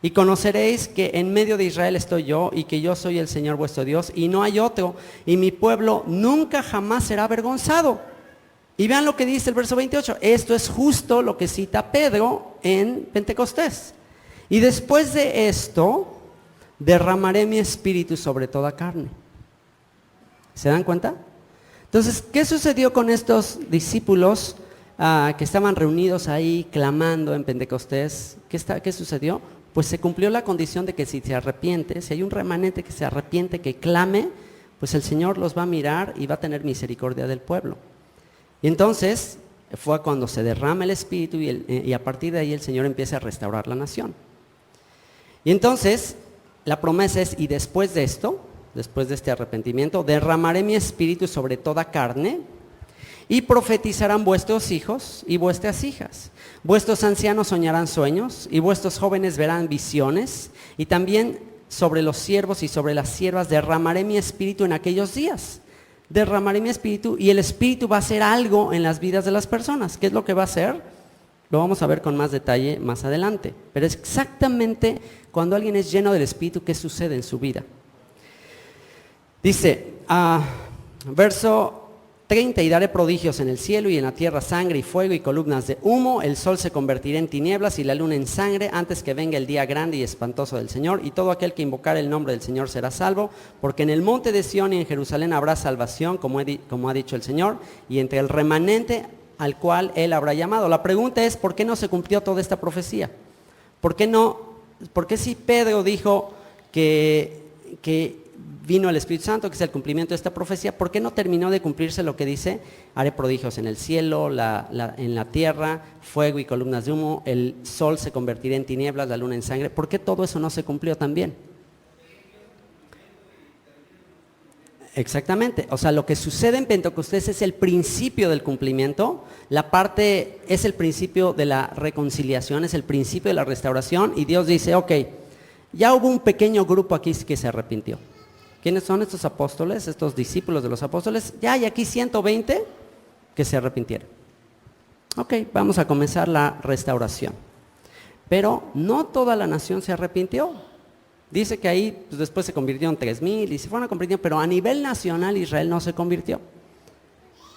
Y conoceréis que en medio de Israel estoy yo y que yo soy el Señor vuestro Dios y no hay otro, y mi pueblo nunca jamás será avergonzado. Y vean lo que dice el verso 28, esto es justo lo que cita Pedro en Pentecostés. Y después de esto, derramaré mi espíritu sobre toda carne. ¿Se dan cuenta? Entonces, ¿qué sucedió con estos discípulos que estaban reunidos ahí clamando en Pentecostés? ¿Qué sucedió? Pues se cumplió la condición de que si se arrepiente, si hay un remanente que se arrepiente, que clame, pues el Señor los va a mirar y va a tener misericordia del pueblo. Y entonces fue cuando se derrama el espíritu y a partir de ahí el Señor empieza a restaurar la nación. Y entonces la promesa es, y después de esto, después de este arrepentimiento, derramaré mi espíritu sobre toda carne y profetizarán vuestros hijos y vuestras hijas. Vuestros ancianos soñarán sueños y vuestros jóvenes verán visiones, y también sobre los siervos y sobre las siervas derramaré mi espíritu en aquellos días. Derramaré mi espíritu y el espíritu va a hacer algo en las vidas de las personas. ¿Qué es lo que va a hacer? Lo vamos a ver con más detalle más adelante. Pero es exactamente cuando alguien es lleno del espíritu, ¿qué sucede en su vida? Dice, verso 30, y daré prodigios en el cielo y en la tierra, sangre y fuego y columnas de humo, el sol se convertirá en tinieblas y la luna en sangre antes que venga el día grande y espantoso del Señor, y todo aquel que invocare el nombre del Señor será salvo, porque en el monte de Sión y en Jerusalén habrá salvación, como ha dicho el Señor, y entre el remanente al cual Él habrá llamado. La pregunta es, ¿por qué no se cumplió toda esta profecía? ¿Por qué si Pedro dijo que vino el Espíritu Santo, que es el cumplimiento de esta profecía, ¿por qué no terminó de cumplirse lo que dice? Haré prodigios en el cielo, en la tierra, fuego y columnas de humo, el sol se convertirá en tinieblas, la luna en sangre. ¿Por qué todo eso no se cumplió también? Exactamente, o sea, lo que sucede en Pentecostés es el principio del cumplimiento, la parte es el principio de la reconciliación, es el principio de la restauración, y Dios dice, ok, ya hubo un pequeño grupo aquí que se arrepintió. ¿Quiénes son estos apóstoles, estos discípulos de los apóstoles? Ya hay aquí 120 que se arrepintieron. Ok, vamos a comenzar la restauración. Pero no toda la nación se arrepintió. Dice que ahí pues, después se convirtieron 3,000 y se fueron a convertir, pero a nivel nacional Israel no se convirtió.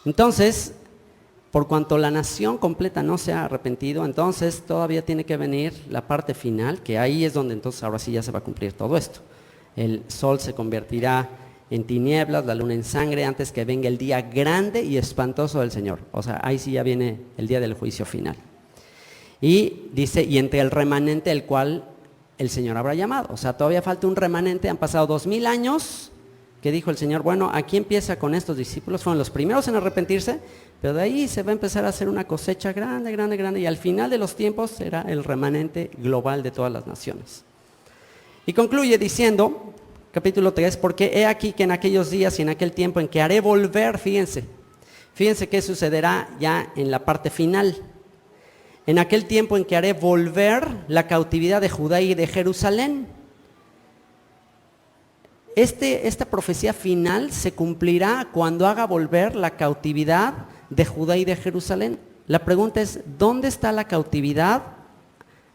Entonces, por cuanto la nación completa no se ha arrepentido, entonces todavía tiene que venir la parte final, que ahí es donde entonces ahora sí ya se va a cumplir todo esto. El sol se convertirá en tinieblas, la luna en sangre, antes que venga el día grande y espantoso del Señor. O sea, ahí sí ya viene el día del juicio final. Y dice, y entre el remanente el cual el Señor habrá llamado. O sea, todavía falta un remanente, han pasado 2000 años que dijo el Señor, bueno, aquí empieza con estos discípulos, fueron los primeros en arrepentirse, pero de ahí se va a empezar a hacer una cosecha grande, grande, grande, y al final de los tiempos será el remanente global de todas las naciones. Y concluye diciendo, capítulo 3, porque he aquí que en aquellos días y en aquel tiempo en que haré volver, fíjense qué sucederá ya en la parte final. En aquel tiempo en que haré volver la cautividad de Judá y de Jerusalén. Esta profecía final se cumplirá cuando haga volver la cautividad de Judá y de Jerusalén. La pregunta es, ¿dónde está la cautividad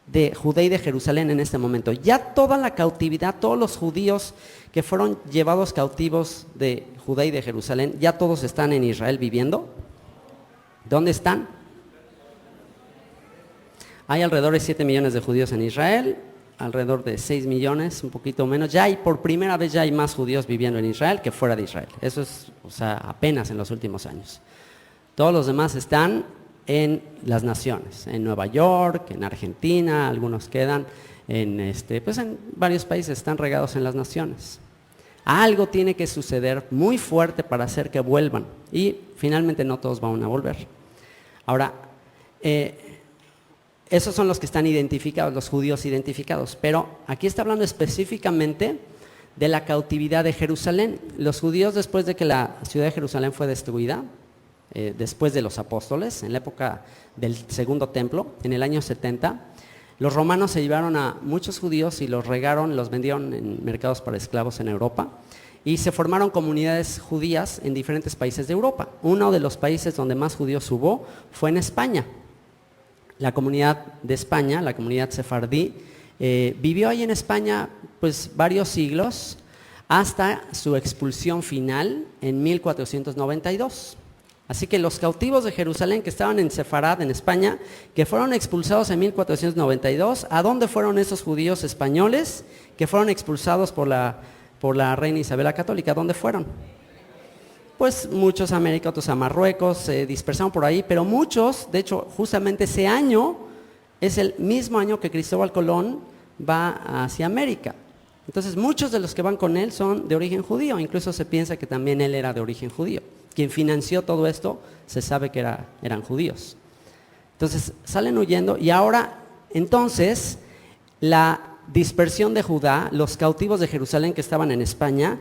de Judá y de Jerusalén en este momento? Ya toda la cautividad, todos los judíos que fueron llevados cautivos de Judá y de Jerusalén, ¿ya todos están en Israel viviendo? ¿Dónde están? Hay alrededor de 7 millones de judíos en Israel, alrededor de 6 millones, un poquito menos. Ya hay, por primera vez ya hay más judíos viviendo en Israel que fuera de Israel. Eso es, apenas en los últimos años. Todos los demás están en las naciones, en Nueva York, en Argentina, algunos quedan en varios países, están regados en las naciones. Algo tiene que suceder muy fuerte para hacer que vuelvan, y finalmente no todos van a volver. Ahora, esos son los que están identificados, los judíos identificados, pero aquí está hablando específicamente de la cautividad de Jerusalén. Los judíos, después de que la ciudad de Jerusalén fue destruida, después de los apóstoles, en la época del segundo templo, en el año 70, los romanos se llevaron a muchos judíos y los regaron, los vendieron en mercados para esclavos en Europa, y se formaron comunidades judías en diferentes países de Europa. Uno de los países donde más judíos hubo fue en España. La comunidad de España, la comunidad sefardí, vivió ahí en España pues varios siglos, hasta su expulsión final en 1492. Así que los cautivos de Jerusalén que estaban en Sefarad, en España, que fueron expulsados en 1492, ¿a dónde fueron esos judíos españoles que fueron expulsados por la reina Isabel la Católica? ¿Dónde fueron? Pues muchos a América, otros a Marruecos, se dispersaron por ahí, pero muchos, de hecho, justamente ese año, es el mismo año que Cristóbal Colón va hacia América. Entonces, muchos de los que van con él son de origen judío, incluso se piensa que también él era de origen judío. Quien financió todo esto, se sabe que eran judíos. Entonces, salen huyendo, y ahora, entonces, la dispersión de Judá, los cautivos de Jerusalén que estaban en España,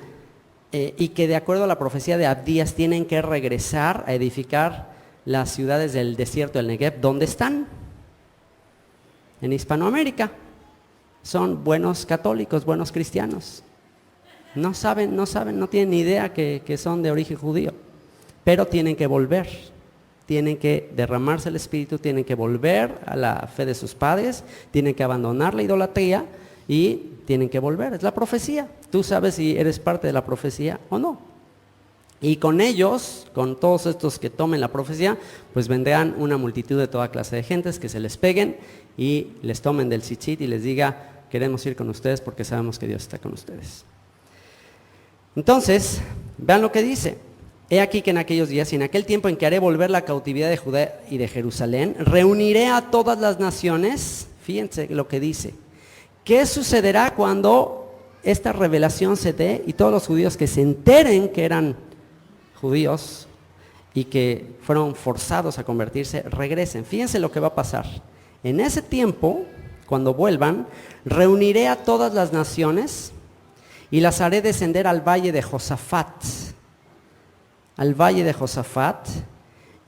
y que de acuerdo a la profecía de Abdías tienen que regresar a edificar las ciudades del desierto del Negev. ¿Dónde están? En Hispanoamérica. Son buenos católicos, buenos cristianos. No saben, no tienen ni idea que son de origen judío, pero tienen que volver. Tienen que derramarse el Espíritu, tienen que volver a la fe de sus padres, tienen que abandonar la idolatría y tienen que volver. Es la profecía. Tú sabes si eres parte de la profecía o no. Y con ellos, con todos estos que tomen la profecía, pues vendrán una multitud de toda clase de gentes que se les peguen y les tomen del tzitzit y les diga, queremos ir con ustedes porque sabemos que Dios está con ustedes. Entonces, vean lo que dice. He aquí que en aquellos días y en aquel tiempo en que haré volver la cautividad de Judá y de Jerusalén, reuniré a todas las naciones. Fíjense lo que dice. ¿Qué sucederá cuando esta revelación se dé y todos los judíos que se enteren que eran judíos y que fueron forzados a convertirse, regresen? Fíjense lo que va a pasar. En ese tiempo, cuando vuelvan, reuniré a todas las naciones y las haré descender al valle de Josafat. Al valle de Josafat,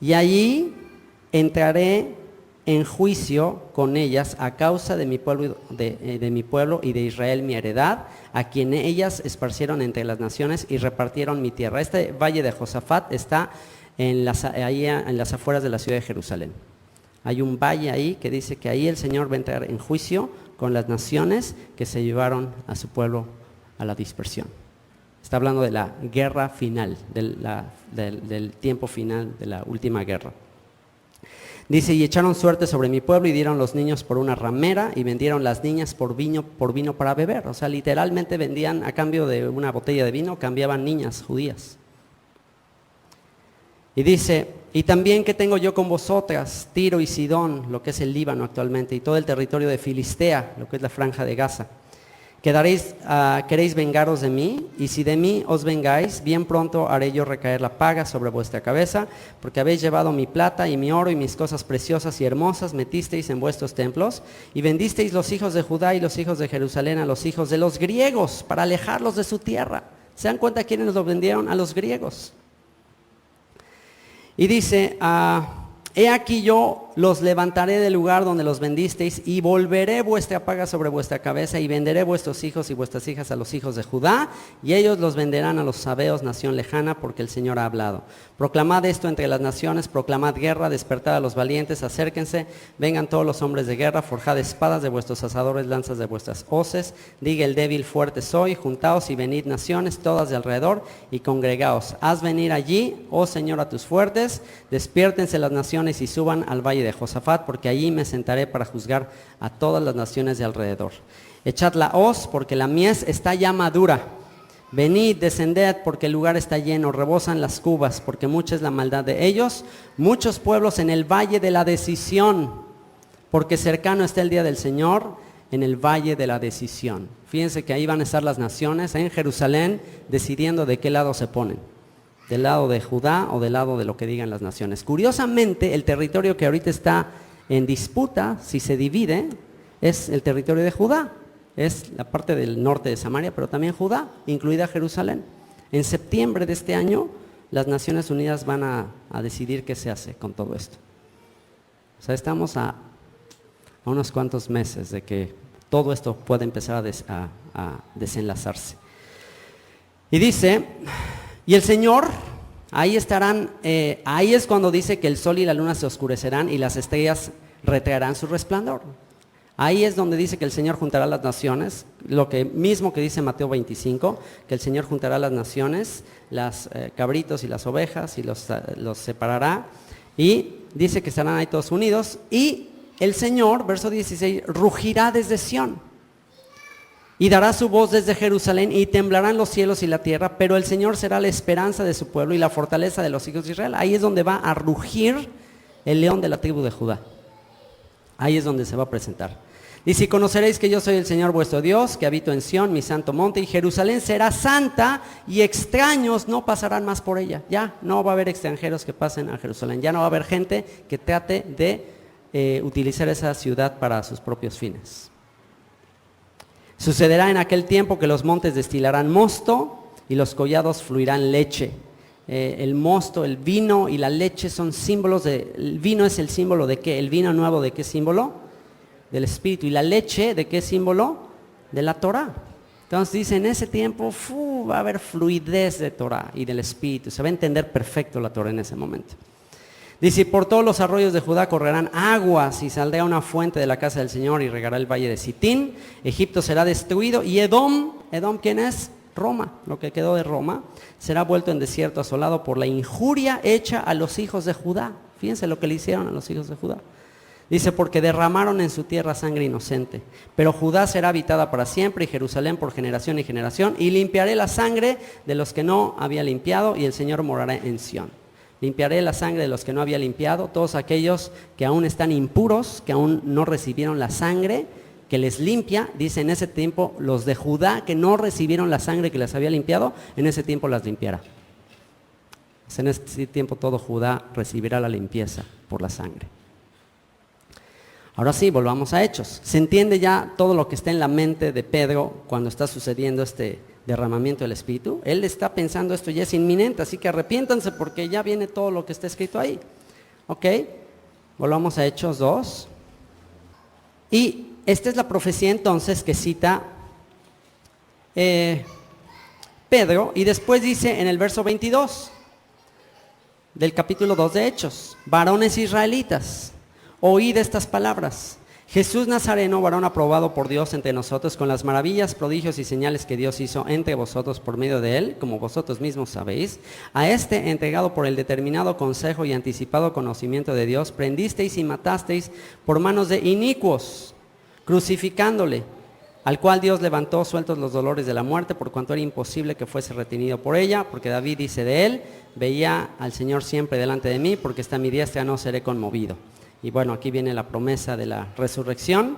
y allí entraré en juicio con ellas a causa de mi pueblo, de mi pueblo y de Israel mi heredad, a quien ellas esparcieron entre las naciones y repartieron mi tierra. Este valle de Josafat está ahí en las afueras de la ciudad de Jerusalén. Hay un valle ahí que dice que ahí el Señor va a entrar en juicio con las naciones que se llevaron a su pueblo a la dispersión. Está hablando de la guerra final, del tiempo final de la última guerra. Dice, y echaron suerte sobre mi pueblo y dieron los niños por una ramera y vendieron las niñas por vino para beber. O sea, literalmente vendían a cambio de una botella de vino, cambiaban niñas judías. Y dice, y también que tengo yo con vosotras, Tiro y Sidón, lo que es el Líbano actualmente, y todo el territorio de Filistea, lo que es la franja de Gaza. queréis vengaros de mí, y si de mí os vengáis, bien pronto haré yo recaer la paga sobre vuestra cabeza, porque habéis llevado mi plata y mi oro y mis cosas preciosas y hermosas, metisteis en vuestros templos, y vendisteis los hijos de Judá y los hijos de Jerusalén a los hijos de los griegos, para alejarlos de su tierra. ¿Se dan cuenta quiénes los vendieron? A los griegos. Y dice, he aquí yo los levantaré del lugar donde los vendisteis y volveré vuestra paga sobre vuestra cabeza y venderé vuestros hijos y vuestras hijas a los hijos de Judá y ellos los venderán a los sabeos, nación lejana, porque el Señor ha hablado. Proclamad esto entre las naciones, proclamad guerra, despertad a los valientes, acérquense, vengan todos los hombres de guerra, forjad espadas de vuestros asadores, lanzas de vuestras hoces, diga el débil fuerte soy, juntaos y venid naciones todas de alrededor y congregaos. Haz venir allí, oh Señor, a tus fuertes, despiértense las naciones y suban al valle de Josafat, porque allí me sentaré para juzgar a todas las naciones de alrededor. Echad la hoz, porque la mies está ya madura. Venid, descended, porque el lugar está lleno, rebosan las cubas, porque mucha es la maldad de ellos. Muchos pueblos en el valle de la decisión, porque cercano está el día del Señor en el valle de la decisión. Fíjense que ahí van a estar las naciones en Jerusalén, decidiendo de qué lado se ponen. ¿Del lado de Judá o del lado de lo que digan las naciones? Curiosamente, el territorio que ahorita está en disputa, si se divide, es el territorio de Judá. Es la parte del norte de Samaria, pero también Judá, incluida Jerusalén. En septiembre de este año, las Naciones Unidas van a decidir qué se hace con todo esto. O sea, estamos a unos cuantos meses de que todo esto pueda empezar a desenlazarse. Y dice... Y el Señor, ahí estarán, ahí es cuando dice que el sol y la luna se oscurecerán y las estrellas retraerán su resplandor. Ahí es donde dice que el Señor juntará las naciones, lo que mismo que dice Mateo 25, que el Señor juntará las naciones, las cabritos y las ovejas y los separará. Y dice que estarán ahí todos unidos y el Señor, verso 16, rugirá desde Sión. Y dará su voz desde Jerusalén y temblarán los cielos y la tierra, pero el Señor será la esperanza de su pueblo y la fortaleza de los hijos de Israel. Ahí es donde va a rugir el león de la tribu de Judá. Ahí es donde se va a presentar. Dice, y conoceréis que yo soy el Señor vuestro Dios, que habito en Sión, mi santo monte, y Jerusalén será santa y extraños no pasarán más por ella. Ya no va a haber extranjeros que pasen a Jerusalén. Ya no va a haber gente que trate de utilizar esa ciudad para sus propios fines. Sucederá en aquel tiempo que los montes destilarán mosto y los collados fluirán leche. El mosto, el vino y la leche son símbolos de... El vino es el símbolo de ¿qué? El vino nuevo, ¿de qué símbolo? Del Espíritu. ¿Y la leche de qué símbolo? De la Torah. Entonces dice, en ese tiempo va a haber fluidez de Torah y del Espíritu. Se va a entender perfecto la Torah en ese momento. Dice, por todos los arroyos de Judá correrán aguas y saldrá una fuente de la casa del Señor y regará el valle de Sitín. Egipto será destruido y Edom, ¿quién es? Roma, lo que quedó de Roma, será vuelto en desierto asolado por la injuria hecha a los hijos de Judá. Fíjense lo que le hicieron a los hijos de Judá. Dice, porque derramaron en su tierra sangre inocente. Pero Judá será habitada para siempre y Jerusalén por generación y generación. Y limpiaré la sangre de los que no había limpiado y el Señor morará en Sión. Limpiaré la sangre de los que no había limpiado, todos aquellos que aún están impuros, que aún no recibieron la sangre que les limpia. Dice, en ese tiempo los de Judá que no recibieron la sangre que les había limpiado, en ese tiempo las limpiará. En ese tiempo todo Judá recibirá la limpieza por la sangre. Ahora sí, volvamos a Hechos. Se entiende ya todo lo que está en la mente de Pedro cuando está sucediendo este derramamiento del Espíritu. Él está pensando esto ya es inminente, así que arrepiéntanse porque ya viene todo lo que está escrito ahí. Ok, volvamos a Hechos 2. Y esta es la profecía entonces que cita Pedro, y después dice en el verso 22 del capítulo 2 de Hechos, varones israelitas, oíd estas palabras. Jesús Nazareno, varón aprobado por Dios entre nosotros, con las maravillas, prodigios y señales que Dios hizo entre vosotros por medio de él, como vosotros mismos sabéis, a este entregado por el determinado consejo y anticipado conocimiento de Dios, prendisteis y matasteis por manos de inicuos, crucificándole, al cual Dios levantó sueltos los dolores de la muerte, por cuanto era imposible que fuese retenido por ella, porque David dice de él, veía al Señor siempre delante de mí, porque está a mi diestra no seré conmovido. Y bueno, aquí viene la promesa de la resurrección.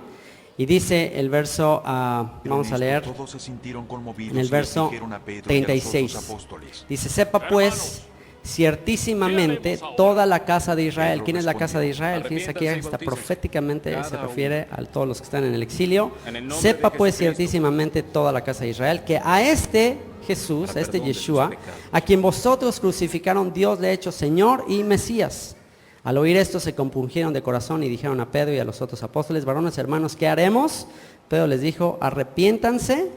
Y dice el verso, vamos a leer, Todos se sintieron conmovidos en el y les verso dijeron a Pedro y a los otros 36. apóstoles. Dice, sepa pues ciertísimamente toda la casa de Israel. ¿Quién es la casa de Israel? Fíjense aquí, hasta proféticamente se refiere a todos los que están en el exilio. Sepa pues ciertísimamente toda la casa de Israel que a este Jesús, a este Yeshua, a quien vosotros crucificaron, Dios le ha hecho Señor y Mesías. Al oír esto se compungieron de corazón y dijeron a Pedro y a los otros apóstoles, varones hermanos, ¿qué haremos? Pedro les dijo, arrepiéntanse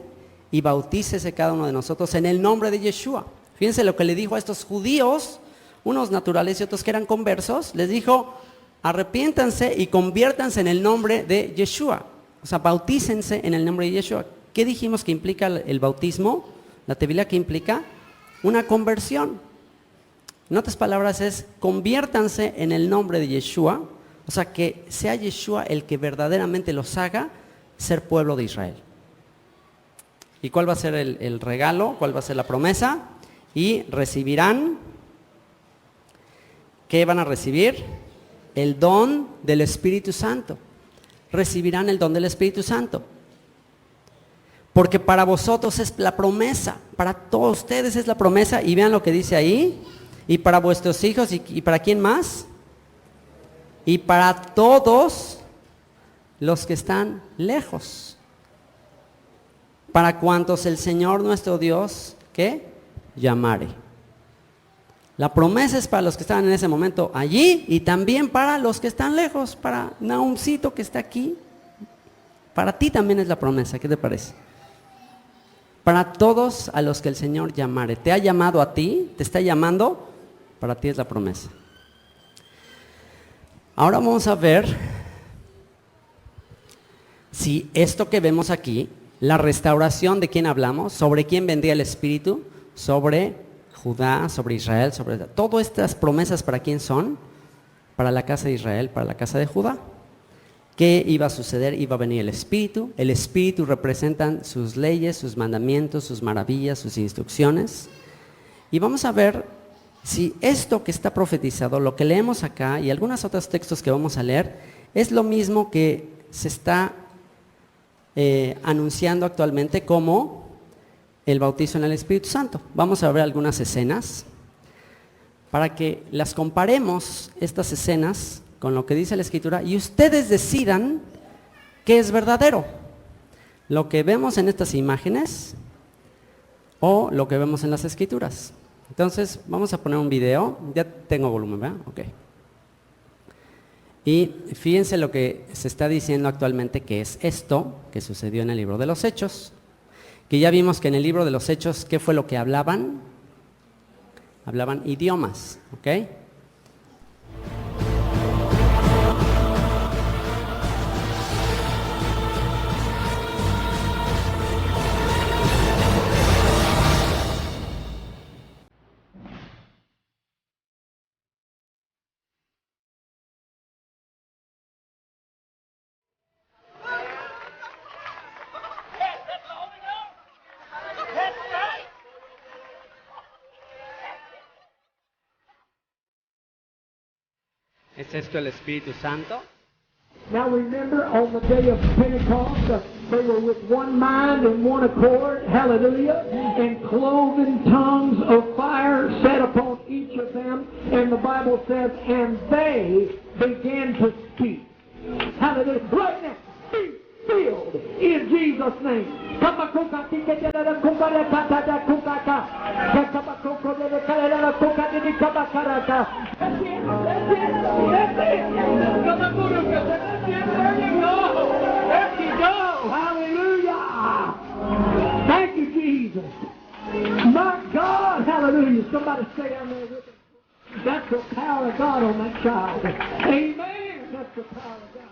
y bautícese cada uno de nosotros en el nombre de Yeshua. Fíjense lo que le dijo a estos judíos, unos naturales y otros que eran conversos, les dijo, arrepiéntanse y conviértanse en el nombre de Yeshua. O sea, bautícense en el nombre de Yeshua. ¿Qué dijimos que implica el bautismo? La tevilá, que implica una conversión. En otras palabras es, conviértanse en el nombre de Yeshua, o sea, que sea Yeshua el que verdaderamente los haga ser pueblo de Israel. ¿Y cuál va a ser el regalo? ¿Cuál va a ser la promesa? Y recibirán, ¿qué van a recibir? El don del Espíritu Santo. Recibirán el don del Espíritu Santo. Porque para vosotros es la promesa, para todos ustedes es la promesa, y vean lo que dice ahí, y para vuestros hijos, y para quién más, y para todos los que están lejos, para cuantos el Señor nuestro Dios, ¿qué? Llamare. La promesa es para los que estaban en ese momento allí, y también para los que están lejos, para Nahumcito que está aquí, para ti también es la promesa, ¿qué te parece? Para todos a los que el Señor llamare. Te ha llamado a ti, te está llamando, para ti es la promesa. Ahora vamos a ver si esto que vemos aquí, la restauración de quién hablamos, sobre quién vendría el Espíritu, sobre Judá, sobre Israel, sobre todas estas promesas, ¿para quién son? Para la casa de Israel, para la casa de Judá. ¿Qué iba a suceder? Iba a venir el Espíritu representan sus leyes, sus mandamientos, sus maravillas, sus instrucciones. Y vamos a ver si esto que está profetizado, lo que leemos acá y algunos otros textos que vamos a leer, es lo mismo que se está anunciando actualmente como el bautizo en el Espíritu Santo. Vamos a ver algunas escenas para que las comparemos, estas escenas, con lo que dice la Escritura, y ustedes decidan qué es verdadero, lo que vemos en estas imágenes o lo que vemos en las Escrituras. Entonces vamos a poner un video, ya tengo volumen, ¿verdad? Ok. Y fíjense lo que se está diciendo actualmente, que es esto que sucedió en el libro de los Hechos, que ya vimos que en el libro de los Hechos, ¿qué fue lo que hablaban? Hablaban idiomas, ¿ok? ¿Es esto el Espíritu Santo? Now remember, on the day of Pentecost, they were with one mind and one accord, hallelujah, and cloven tongues of fire set upon each of them, and the Bible says, and they began to speak. Hallelujah. Right now, be filled in Jesus' name. Hallelujah. Thank you, Jesus. My God, hallelujah. Somebody stay down there with me. That's the power of God on that child. Amen. That's the power of God.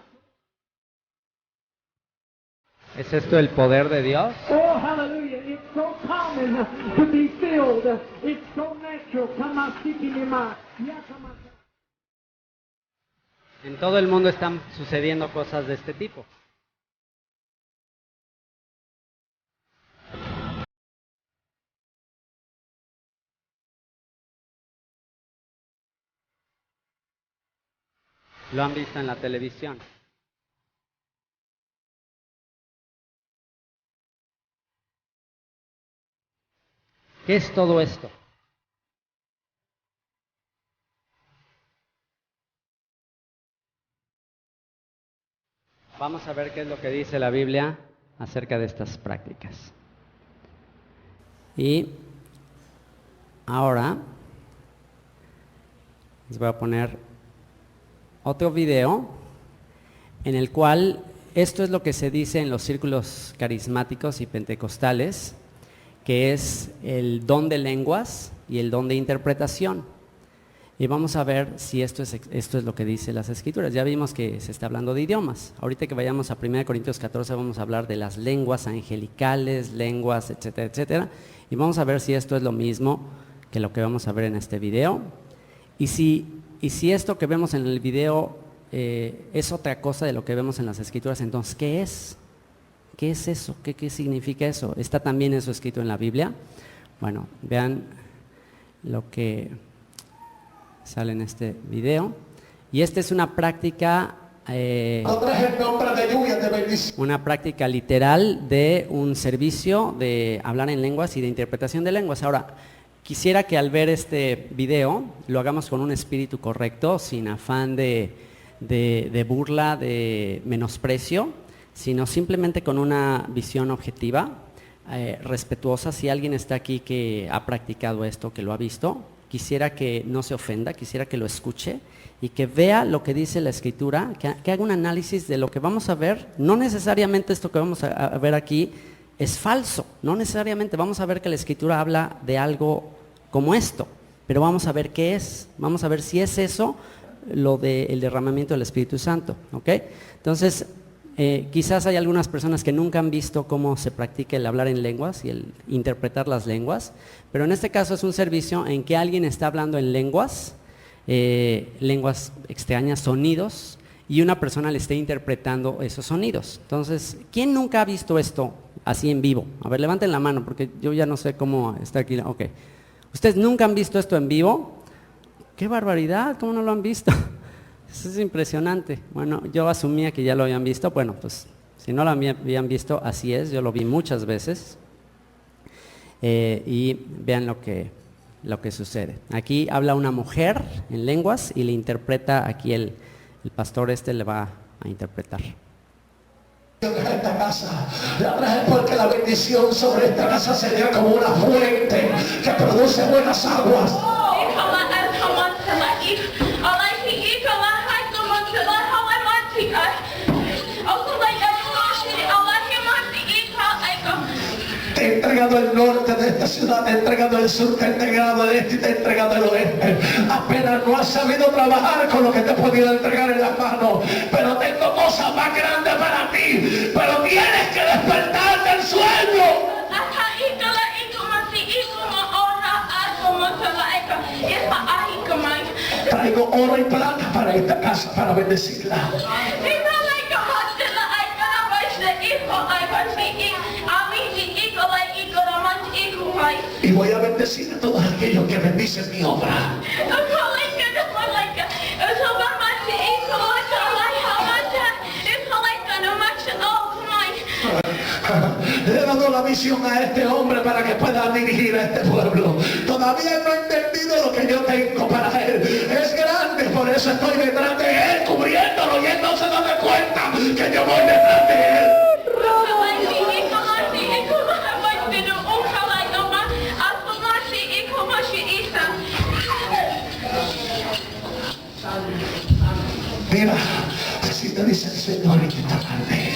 ¿Es esto el poder de Dios? Oh, hallelujah. It's so common to be filled. It's so natural. Come on, seeking him out. Yeah, come on. En todo el mundo están sucediendo cosas de este tipo. Lo han visto en la televisión. ¿Qué es todo esto? Vamos a ver qué es lo que dice la Biblia acerca de estas prácticas. Y ahora les voy a poner otro video en el cual esto es lo que se dice en los círculos carismáticos y pentecostales, que es el don de lenguas y el don de interpretación. Y vamos a ver si esto es lo que dice las Escrituras. Ya vimos que se está hablando de idiomas. Ahorita que vayamos a 1 Corintios 14 vamos a hablar de las lenguas angelicales, lenguas, etcétera, etcétera. Y vamos a ver si esto es lo mismo que lo que vamos a ver en este video. Y si esto que vemos en el video es otra cosa de lo que vemos en las Escrituras, entonces, ¿qué es? ¿Qué es eso? ¿Qué significa eso? ¿Está también eso escrito en la Biblia? Bueno, vean lo que sale en este video. Y esta es una práctica, una práctica literal de un servicio de hablar en lenguas y de interpretación de lenguas. Ahora, quisiera que al ver este video lo hagamos con un espíritu correcto, sin afán de burla, de menosprecio, sino simplemente con una visión objetiva, respetuosa. Si alguien está aquí que ha practicado esto, que lo ha visto, quisiera que no se ofenda, quisiera que lo escuche y que vea lo que dice la Escritura, que haga un análisis de lo que vamos a ver. No necesariamente esto que vamos a ver aquí es falso, no necesariamente vamos a ver que la Escritura habla de algo como esto, pero vamos a ver qué es, vamos a ver si es eso, lo del derramamiento del Espíritu Santo, ¿ok? Entonces, quizás hay algunas personas que nunca han visto cómo se practica el hablar en lenguas y el interpretar las lenguas, pero en este caso es un servicio en que alguien está hablando en lenguas, lenguas extrañas, sonidos, y una persona le está interpretando esos sonidos. Entonces, ¿quién nunca ha visto esto así en vivo? A ver, levanten la mano, porque yo ya no sé cómo está aquí. Ok. ¿Ustedes nunca han visto esto en vivo? ¡Qué barbaridad! ¿Cómo no lo han visto? Eso es impresionante. Bueno, yo asumía que ya lo habían visto. Bueno, pues si no lo habían visto, así es. Yo lo vi muchas veces. Y vean lo que sucede. Aquí habla una mujer en lenguas y le interpreta, aquí el pastor le va a interpretar. Esta casa, la traje porque la bendición sobre esta casa sería como una fuente que produce buenas aguas. Te he entregado el norte de esta ciudad, te he entregado el sur, te he entregado el este y te he entregado el oeste. Apenas no has sabido trabajar con lo que te he podido entregar en las manos, pero tengo cosas más grandes para ti, pero tienes que despertar del sueño. Traigo oro y plata para esta casa, para bendecirla. Y voy a bendecir a todos aquellos que bendicen mi obra. Le he dado la visión a este hombre para que pueda dirigir a este pueblo. Todavía no he entendido lo que yo tengo para él. Es grande, por eso estoy detrás de él, cubriéndolo, y él no se da cuenta que yo voy detrás de él. Mira, así te dice el Señor en esta tarde.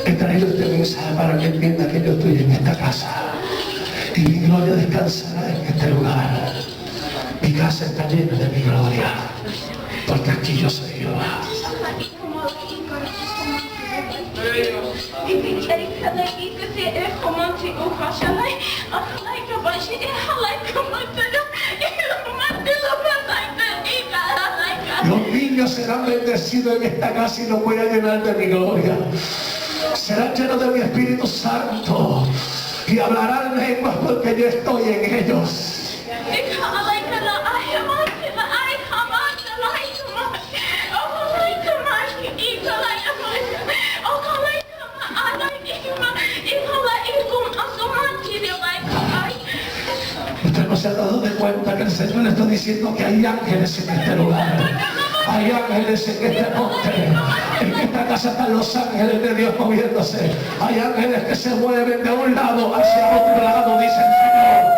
He traído este mensaje para que entienda que yo estoy en esta casa y mi gloria descansará en este lugar. Mi casa está llena de mi gloria, porque aquí yo soy Jehová. Los niños serán bendecidos en esta casa y los voy a llenar de mi gloria. Serán llenos de mi Espíritu Santo y hablarán lenguas porque yo estoy en ellos. se ha dado de cuenta que el Señor está diciendo que hay ángeles en este lugar. Hay ángeles en este monte. En esta casa están los ángeles de Dios moviéndose. Hay ángeles que se mueven de un lado hacia otro lado, dice el Señor.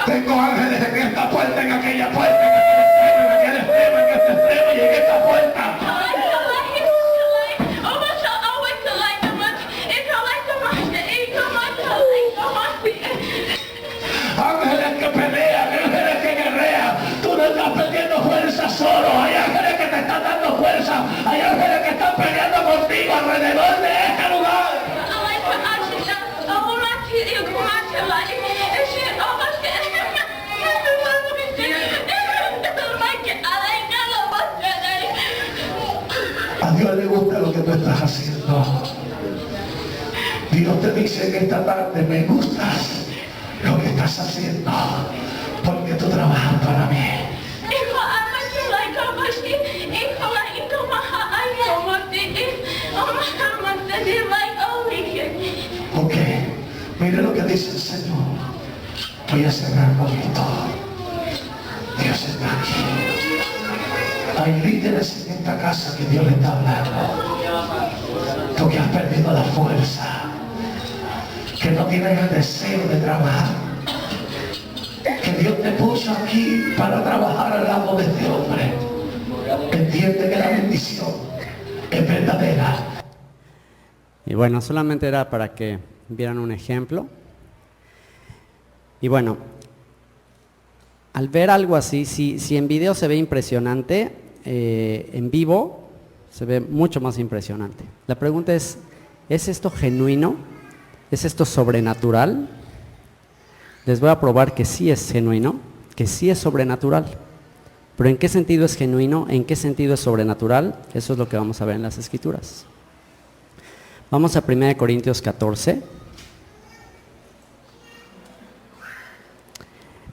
Tengo ángeles en esta puerta, en aquella puerta, en aquel extremo, en este extremo y en esta puerta. Ángeles que pelean, ángeles que guerrean. Tú no estás perdiendo fuerza solo. Hay ángeles que te están dando fuerza. Hay ángeles que están peleando contigo alrededor de este lugar. A Dios le gusta lo que tú estás haciendo. Dios te dice en esta tarde, me gustas lo que estás haciendo, porque tú trabajas para mí. Ok, mire lo que dice el Señor. Voy a cerrar un poquito. Dios está aquí. Hay líderes en esta casa que Dios le está hablando. Tú que has perdido la fuerza, que no tienes el deseo de trabajar, que Dios te puso aquí para trabajar al lado de este hombre. Entiende que la bendición es verdadera. Y bueno, solamente era para que vieran un ejemplo. Y bueno, al ver algo así, si en video se ve impresionante, en vivo se ve mucho más impresionante. La pregunta es esto genuino? ¿Es esto sobrenatural? Les voy a probar que sí es genuino, que sí es sobrenatural. Pero ¿en qué sentido es genuino? ¿En qué sentido es sobrenatural? Eso es lo que vamos a ver en las Escrituras. Vamos a 1 Corintios 14.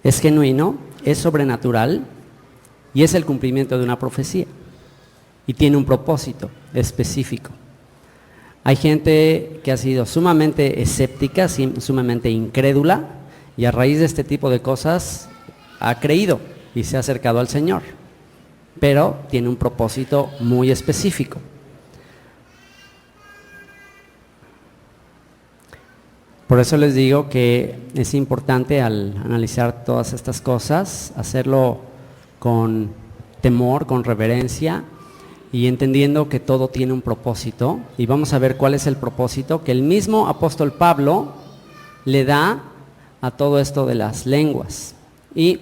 Es genuino, es sobrenatural y es el cumplimiento de una profecía. Y tiene un propósito específico. Hay gente que ha sido sumamente escéptica, sumamente incrédula, y a raíz de este tipo de cosas ha creído y se ha acercado al Señor. Pero tiene un propósito muy específico. Por eso les digo que es importante al analizar todas estas cosas, hacerlo con temor, con reverencia y entendiendo que todo tiene un propósito. Y vamos a ver cuál es el propósito que el mismo apóstol Pablo le da a todo esto de las lenguas. Y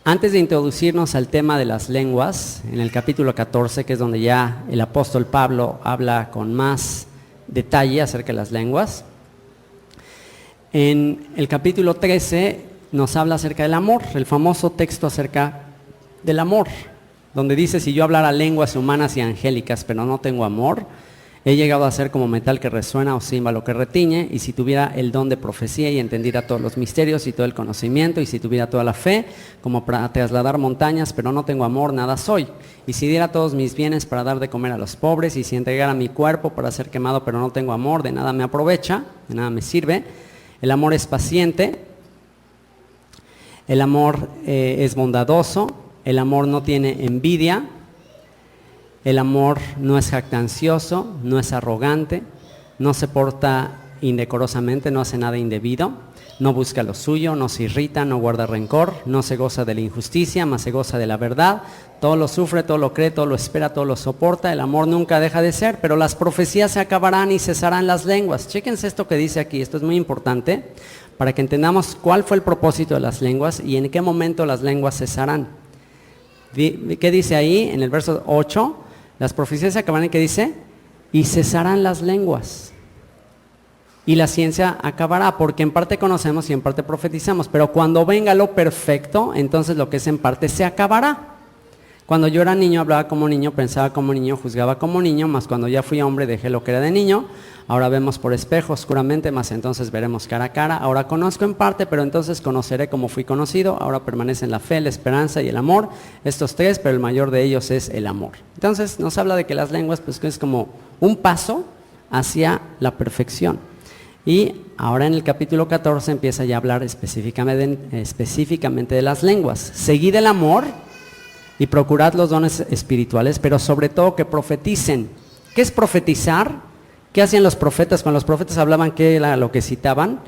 antes de introducirnos al tema de las lenguas, en el capítulo 14, que es donde ya el apóstol Pablo habla con más detalle acerca de las lenguas, en el capítulo 13 nos habla acerca del amor, el famoso texto acerca del amor, donde dice: si yo hablara lenguas humanas y angélicas, pero no tengo amor, he llegado a ser como metal que resuena o címbalo que retiñe, y si tuviera el don de profecía y entendiera todos los misterios y todo el conocimiento, y si tuviera toda la fe, como para trasladar montañas, pero no tengo amor, nada soy. Y si diera todos mis bienes para dar de comer a los pobres, y si entregara mi cuerpo para ser quemado, pero no tengo amor, de nada me aprovecha, de nada me sirve. El amor es paciente, el amor es bondadoso, el amor no tiene envidia, el amor no es jactancioso, no es arrogante, no se porta indecorosamente, no hace nada indebido, no busca lo suyo, no se irrita, no guarda rencor, no se goza de la injusticia, mas se goza de la verdad, todo lo sufre, todo lo cree, todo lo espera, todo lo soporta. El amor nunca deja de ser, pero las profecías se acabarán y cesarán las lenguas. Chéquense esto que dice aquí, esto es muy importante para que entendamos cuál fue el propósito de las lenguas y en qué momento las lenguas cesarán. ¿Qué dice ahí en el verso 8? Las profecías se acabarán, ¿qué dice? Y cesarán las lenguas. Y la ciencia acabará, porque en parte conocemos y en parte profetizamos, pero cuando venga lo perfecto, entonces lo que es en parte se acabará. Cuando yo era niño hablaba como niño, pensaba como niño, juzgaba como niño, mas cuando ya fui hombre dejé lo que era de niño. Ahora vemos por espejo oscuramente, mas entonces veremos cara a cara. Ahora conozco en parte, pero entonces conoceré como fui conocido. Ahora permanecen la fe, la esperanza y el amor. Estos tres, pero el mayor de ellos es el amor. Entonces nos habla de que las lenguas pues es como un paso hacia la perfección. Y ahora en el capítulo 14 empieza ya a hablar específicamente de las lenguas. Seguid el amor y procurad los dones espirituales, pero sobre todo que profeticen. ¿Qué es profetizar? ¿Qué hacían los profetas? Cuando los profetas hablaban, ¿qué era lo que citaban?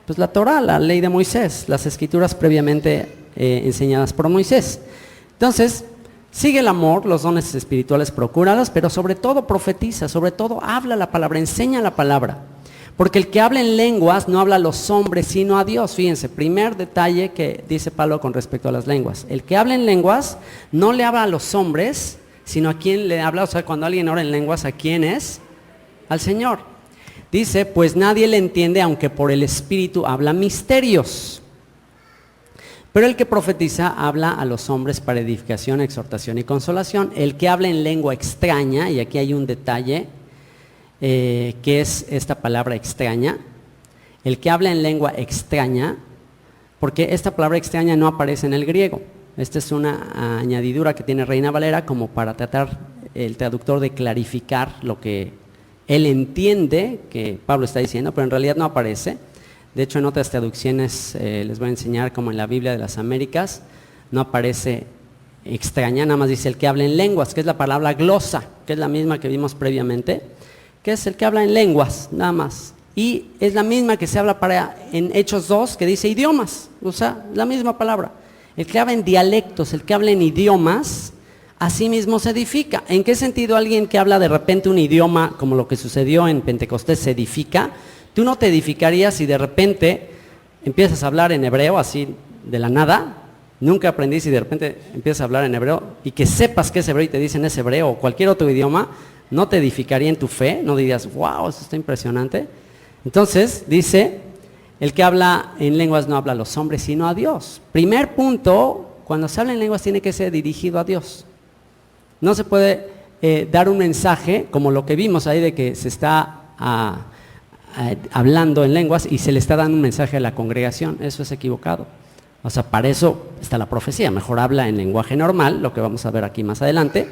Pues la Torá, la ley de Moisés, las escrituras previamente enseñadas por Moisés. Entonces, sigue el amor, los dones espirituales procurados, pero sobre todo profetiza, sobre todo habla la palabra, enseña la palabra. Porque el que habla en lenguas no habla a los hombres, sino a Dios. Fíjense, primer detalle que dice Pablo con respecto a las lenguas. El que habla en lenguas no le habla a los hombres, sino a quien le habla. O sea, cuando alguien ora en lenguas, ¿a quién es? Al Señor. Dice, pues nadie le entiende, aunque por el Espíritu habla misterios. Pero el que profetiza habla a los hombres para edificación, exhortación y consolación. El que habla en lengua extraña, y aquí hay un detalle, que es esta palabra extraña. El que habla en lengua extraña, porque esta palabra extraña no aparece en el griego. Esta es una añadidura que tiene Reina Valera como para tratar el traductor de clarificar lo que él entiende que Pablo está diciendo, pero en realidad no aparece. De hecho, en otras traducciones les voy a enseñar, como en la Biblia de las Américas, no aparece extraña, nada más dice el que habla en lenguas, que es la palabra glosa, que es la misma que vimos previamente, que es el que habla en lenguas, nada más. Y es la misma que se habla en Hechos 2, que dice idiomas, o sea, la misma palabra. El que habla en dialectos, el que habla en idiomas, así mismo se edifica. ¿En qué sentido alguien que habla de repente un idioma, como lo que sucedió en Pentecostés, se edifica? Tú no te edificarías si de repente empiezas a hablar en hebreo, así de la nada. Nunca aprendí si de repente empiezas a hablar en hebreo y que sepas que es hebreo y te dicen es hebreo o cualquier otro idioma, no te edificaría en tu fe, no dirías, wow, eso está impresionante. Entonces, dice, el que habla en lenguas no habla a los hombres, sino a Dios. Primer punto, cuando se habla en lenguas tiene que ser dirigido a Dios. No se puede dar un mensaje, como lo que vimos ahí de que se está hablando en lenguas y se le está dando un mensaje a la congregación. Eso es equivocado. O sea, para eso está la profecía. Mejor habla en lenguaje normal, lo que vamos a ver aquí más adelante.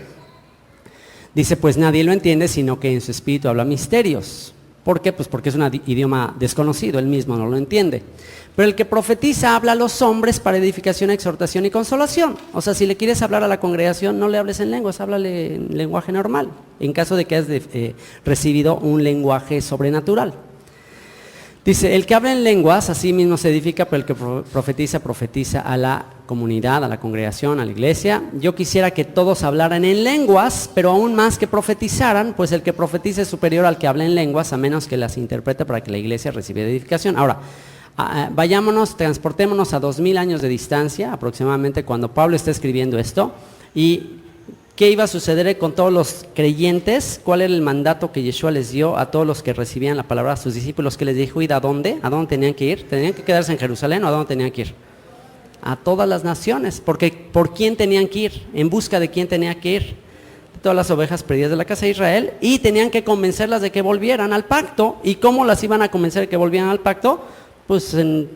Dice, pues nadie lo entiende, sino que en su espíritu habla misterios. ¿Por qué? Pues porque es un idioma desconocido, él mismo no lo entiende. Pero el que profetiza habla a los hombres para edificación, exhortación y consolación. O sea, si le quieres hablar a la congregación, no le hables en lenguas, háblale en lenguaje normal, en caso de que hayas recibido un lenguaje sobrenatural. Dice, el que habla en lenguas, así mismo se edifica, pero el que profetiza a la comunidad, a la congregación, a la iglesia. Yo quisiera que todos hablaran en lenguas, pero aún más que profetizaran, pues el que profetiza es superior al que habla en lenguas, a menos que las interprete para que la iglesia reciba edificación. Ahora, transportémonos a 2000 años de distancia, aproximadamente, cuando Pablo está escribiendo esto, y ¿qué iba a suceder con todos los creyentes? ¿Cuál era el mandato que Yeshua les dio a todos los que recibían la palabra, a sus discípulos, que les dijo, ¿y a dónde? ¿A dónde tenían que ir? ¿Tenían que quedarse en Jerusalén o a dónde tenían que ir? A todas las naciones, porque ¿por quién tenían que ir? ¿En busca de quién tenían que ir? De todas las ovejas perdidas de la casa de Israel, y tenían que convencerlas de que volvieran al pacto. ¿Y cómo las iban a convencer de que volvieran al pacto? Pues en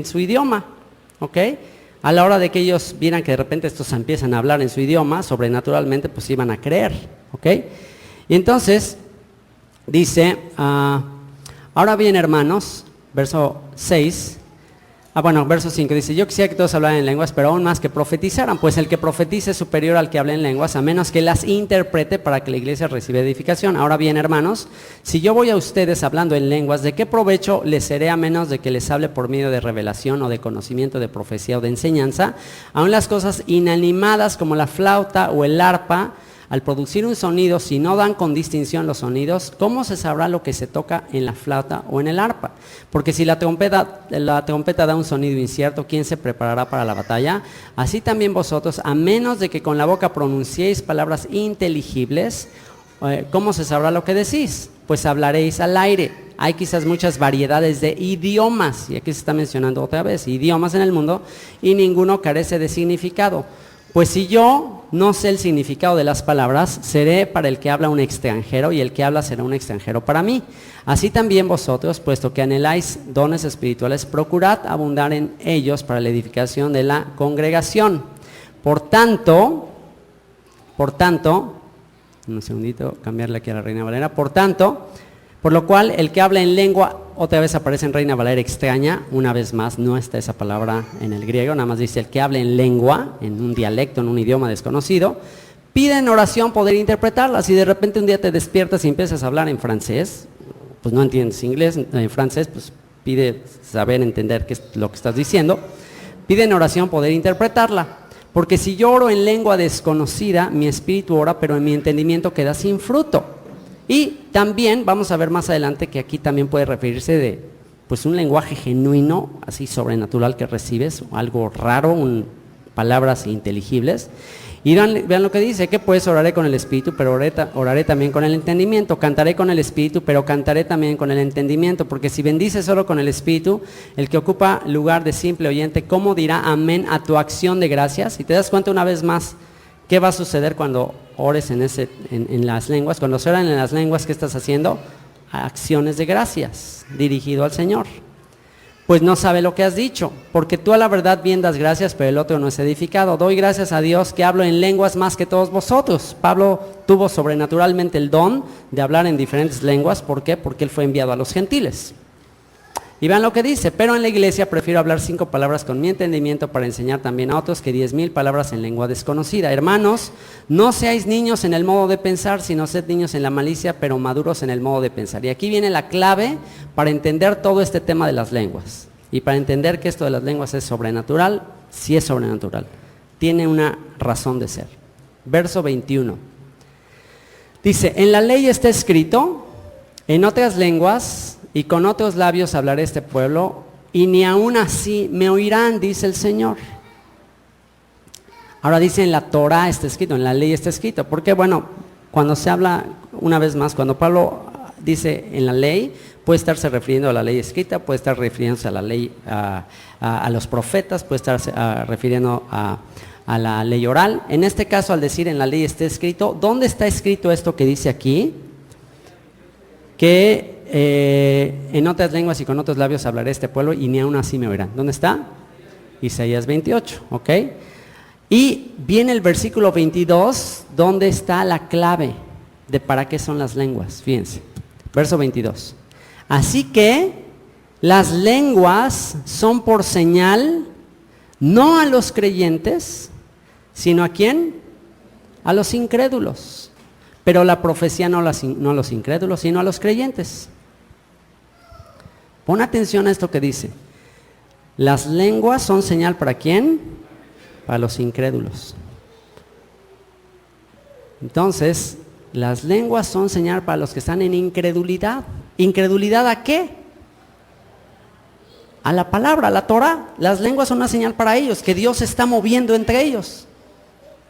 su idioma, ¿ok? A la hora de que ellos vieran que de repente estos empiezan a hablar en su idioma, sobrenaturalmente pues iban a creer, ¿ok? Y entonces dice, ahora bien hermanos, verso 6, verso 5 dice, yo quisiera que todos hablaran en lenguas, pero aún más que profetizaran, pues el que profetiza es superior al que habla en lenguas, a menos que las interprete para que la iglesia reciba edificación. Ahora bien hermanos, si yo voy a ustedes hablando en lenguas, ¿de qué provecho les seré a menos de que les hable por medio de revelación o de conocimiento, de profecía o de enseñanza? Aún las cosas inanimadas como la flauta o el arpa, al producir un sonido, si no dan con distinción los sonidos, ¿cómo se sabrá lo que se toca en la flauta o en el arpa? Porque si la trompeta da un sonido incierto, ¿quién se preparará para la batalla? Así también vosotros, a menos de que con la boca pronunciéis palabras inteligibles, ¿cómo se sabrá lo que decís? Pues hablaréis al aire. Hay quizás muchas variedades de idiomas, y aquí se está mencionando otra vez, idiomas en el mundo, y ninguno carece de significado. Pues si yo no sé el significado de las palabras, seré para el que habla un extranjero, y el que habla será un extranjero para mí. Así también vosotros, puesto que anheláis dones espirituales, procurad abundar en ellos para la edificación de la congregación. Por tanto, un segundito, cambiarle aquí a la Reina Valera. Por tanto, Por lo cual, el que habla en lengua, otra vez aparece en Reina Valera extraña, una vez más, no está esa palabra en el griego, nada más dice el que hable en lengua, en un dialecto, en un idioma desconocido, pide en oración poder interpretarla. Si de repente un día te despiertas y empiezas a hablar en francés, pues no entiendes inglés, en francés, pues pide saber entender qué es lo que estás diciendo, pide en oración poder interpretarla. Porque si yo oro en lengua desconocida, mi espíritu ora, pero en mi entendimiento queda sin fruto. Y también vamos a ver más adelante que aquí también puede referirse de pues un lenguaje genuino, así sobrenatural que recibes, algo raro, palabras inteligibles. Y vean lo que dice, que pues oraré con el espíritu, pero oraré también con el entendimiento, cantaré con el espíritu, pero cantaré también con el entendimiento, porque si bendices solo con el espíritu, el que ocupa lugar de simple oyente, ¿cómo dirá amén a tu acción de gracias? Y te das cuenta una vez más, ¿qué va a suceder cuando ores en las lenguas? Cuando se oran en las lenguas, ¿qué estás haciendo? Acciones de gracias, dirigido al Señor. Pues no sabe lo que has dicho, porque tú a la verdad bien das gracias, pero el otro no es edificado. Doy gracias a Dios que hablo en lenguas más que todos vosotros. Pablo tuvo sobrenaturalmente el don de hablar en diferentes lenguas. ¿Por qué? Porque él fue enviado a los gentiles. Y vean lo que dice, pero en la iglesia prefiero hablar 5 palabras con mi entendimiento para enseñar también a otros que 10,000 palabras en lengua desconocida. Hermanos, no seáis niños en el modo de pensar, sino sed niños en la malicia, pero maduros en el modo de pensar. Y aquí viene la clave para entender todo este tema de las lenguas. Y para entender que esto de las lenguas es sobrenatural, sí es sobrenatural. Tiene una razón de ser. Verso 21. Dice, en la ley está escrito, en otras lenguas y con otros labios hablaré este pueblo, y ni aún así me oirán, dice el Señor. Ahora dice en la Torah está escrito, en la ley está escrito. Porque bueno, cuando se habla, una vez más, cuando Pablo dice en la ley, puede estarse refiriendo a la ley escrita, puede estar refiriéndose a la ley, a los profetas, puede estarse refiriendo a la ley oral. En este caso, al decir en la ley está escrito, ¿dónde está escrito esto que dice aquí? Que en otras lenguas y con otros labios hablaré este pueblo y ni aún así me oirán. ¿Dónde está? Isaías 28, ¿ok? Y viene el versículo 22, donde está la clave de para qué son las lenguas. Fíjense, verso 22. Así que las lenguas son por señal, no a los creyentes, sino ¿a quién? A los incrédulos. Pero la profecía no a los incrédulos, sino a los creyentes. Pon atención a esto que dice. Las lenguas son señal ¿para quién? Para los incrédulos. Entonces, las lenguas son señal para los que están en incredulidad. ¿Incredulidad a qué? A la palabra, a la Torah. Las lenguas son una señal para ellos, que Dios se está moviendo entre ellos.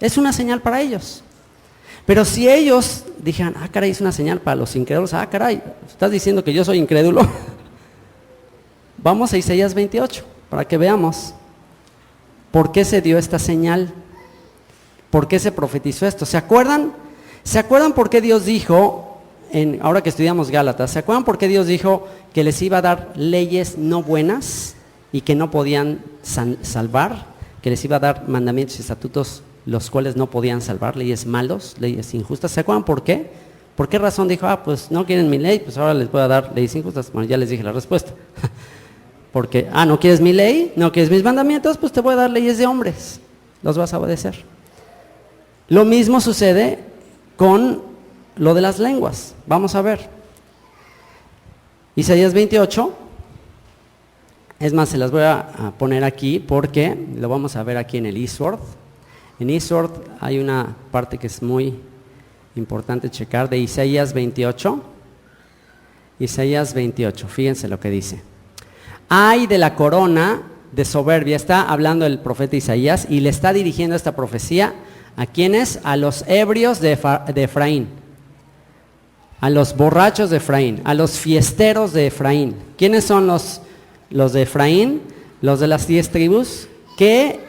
Es una señal para ellos. Pero si ellos dijeran, caray, es una señal para los incrédulos, caray, estás diciendo que yo soy incrédulo. Vamos a Isaías 28, para que veamos por qué se dio esta señal, por qué se profetizó esto. ¿Se acuerdan? ¿Se acuerdan por qué Dios dijo, ahora que estudiamos Gálatas, ¿se acuerdan por qué Dios dijo que les iba a dar leyes no buenas y que no podían salvar? Que les iba a dar mandamientos y estatutos los cuales no podían salvar, leyes malos, leyes injustas. ¿Se acuerdan por qué? ¿Por qué razón dijo, pues no quieren mi ley, pues ahora les voy a dar leyes injustas? Bueno, ya les dije la respuesta. Porque, no quieres mi ley, no quieres mis mandamientos, pues te voy a dar leyes de hombres, los vas a obedecer. Lo mismo sucede con lo de las lenguas. Vamos a ver. Isaías 28, es más, se las voy a poner aquí porque lo vamos a ver aquí en el eSword. En eSword hay una parte que es muy importante checar de Isaías 28. Isaías 28, fíjense lo que dice. Ay de la corona de soberbia, está hablando el profeta Isaías y le está dirigiendo esta profecía ¿a quiénes? A los ebrios de Efraín, a los borrachos de Efraín, a los fiesteros de Efraín. ¿Quiénes son los de Efraín? Los de las 10 tribus que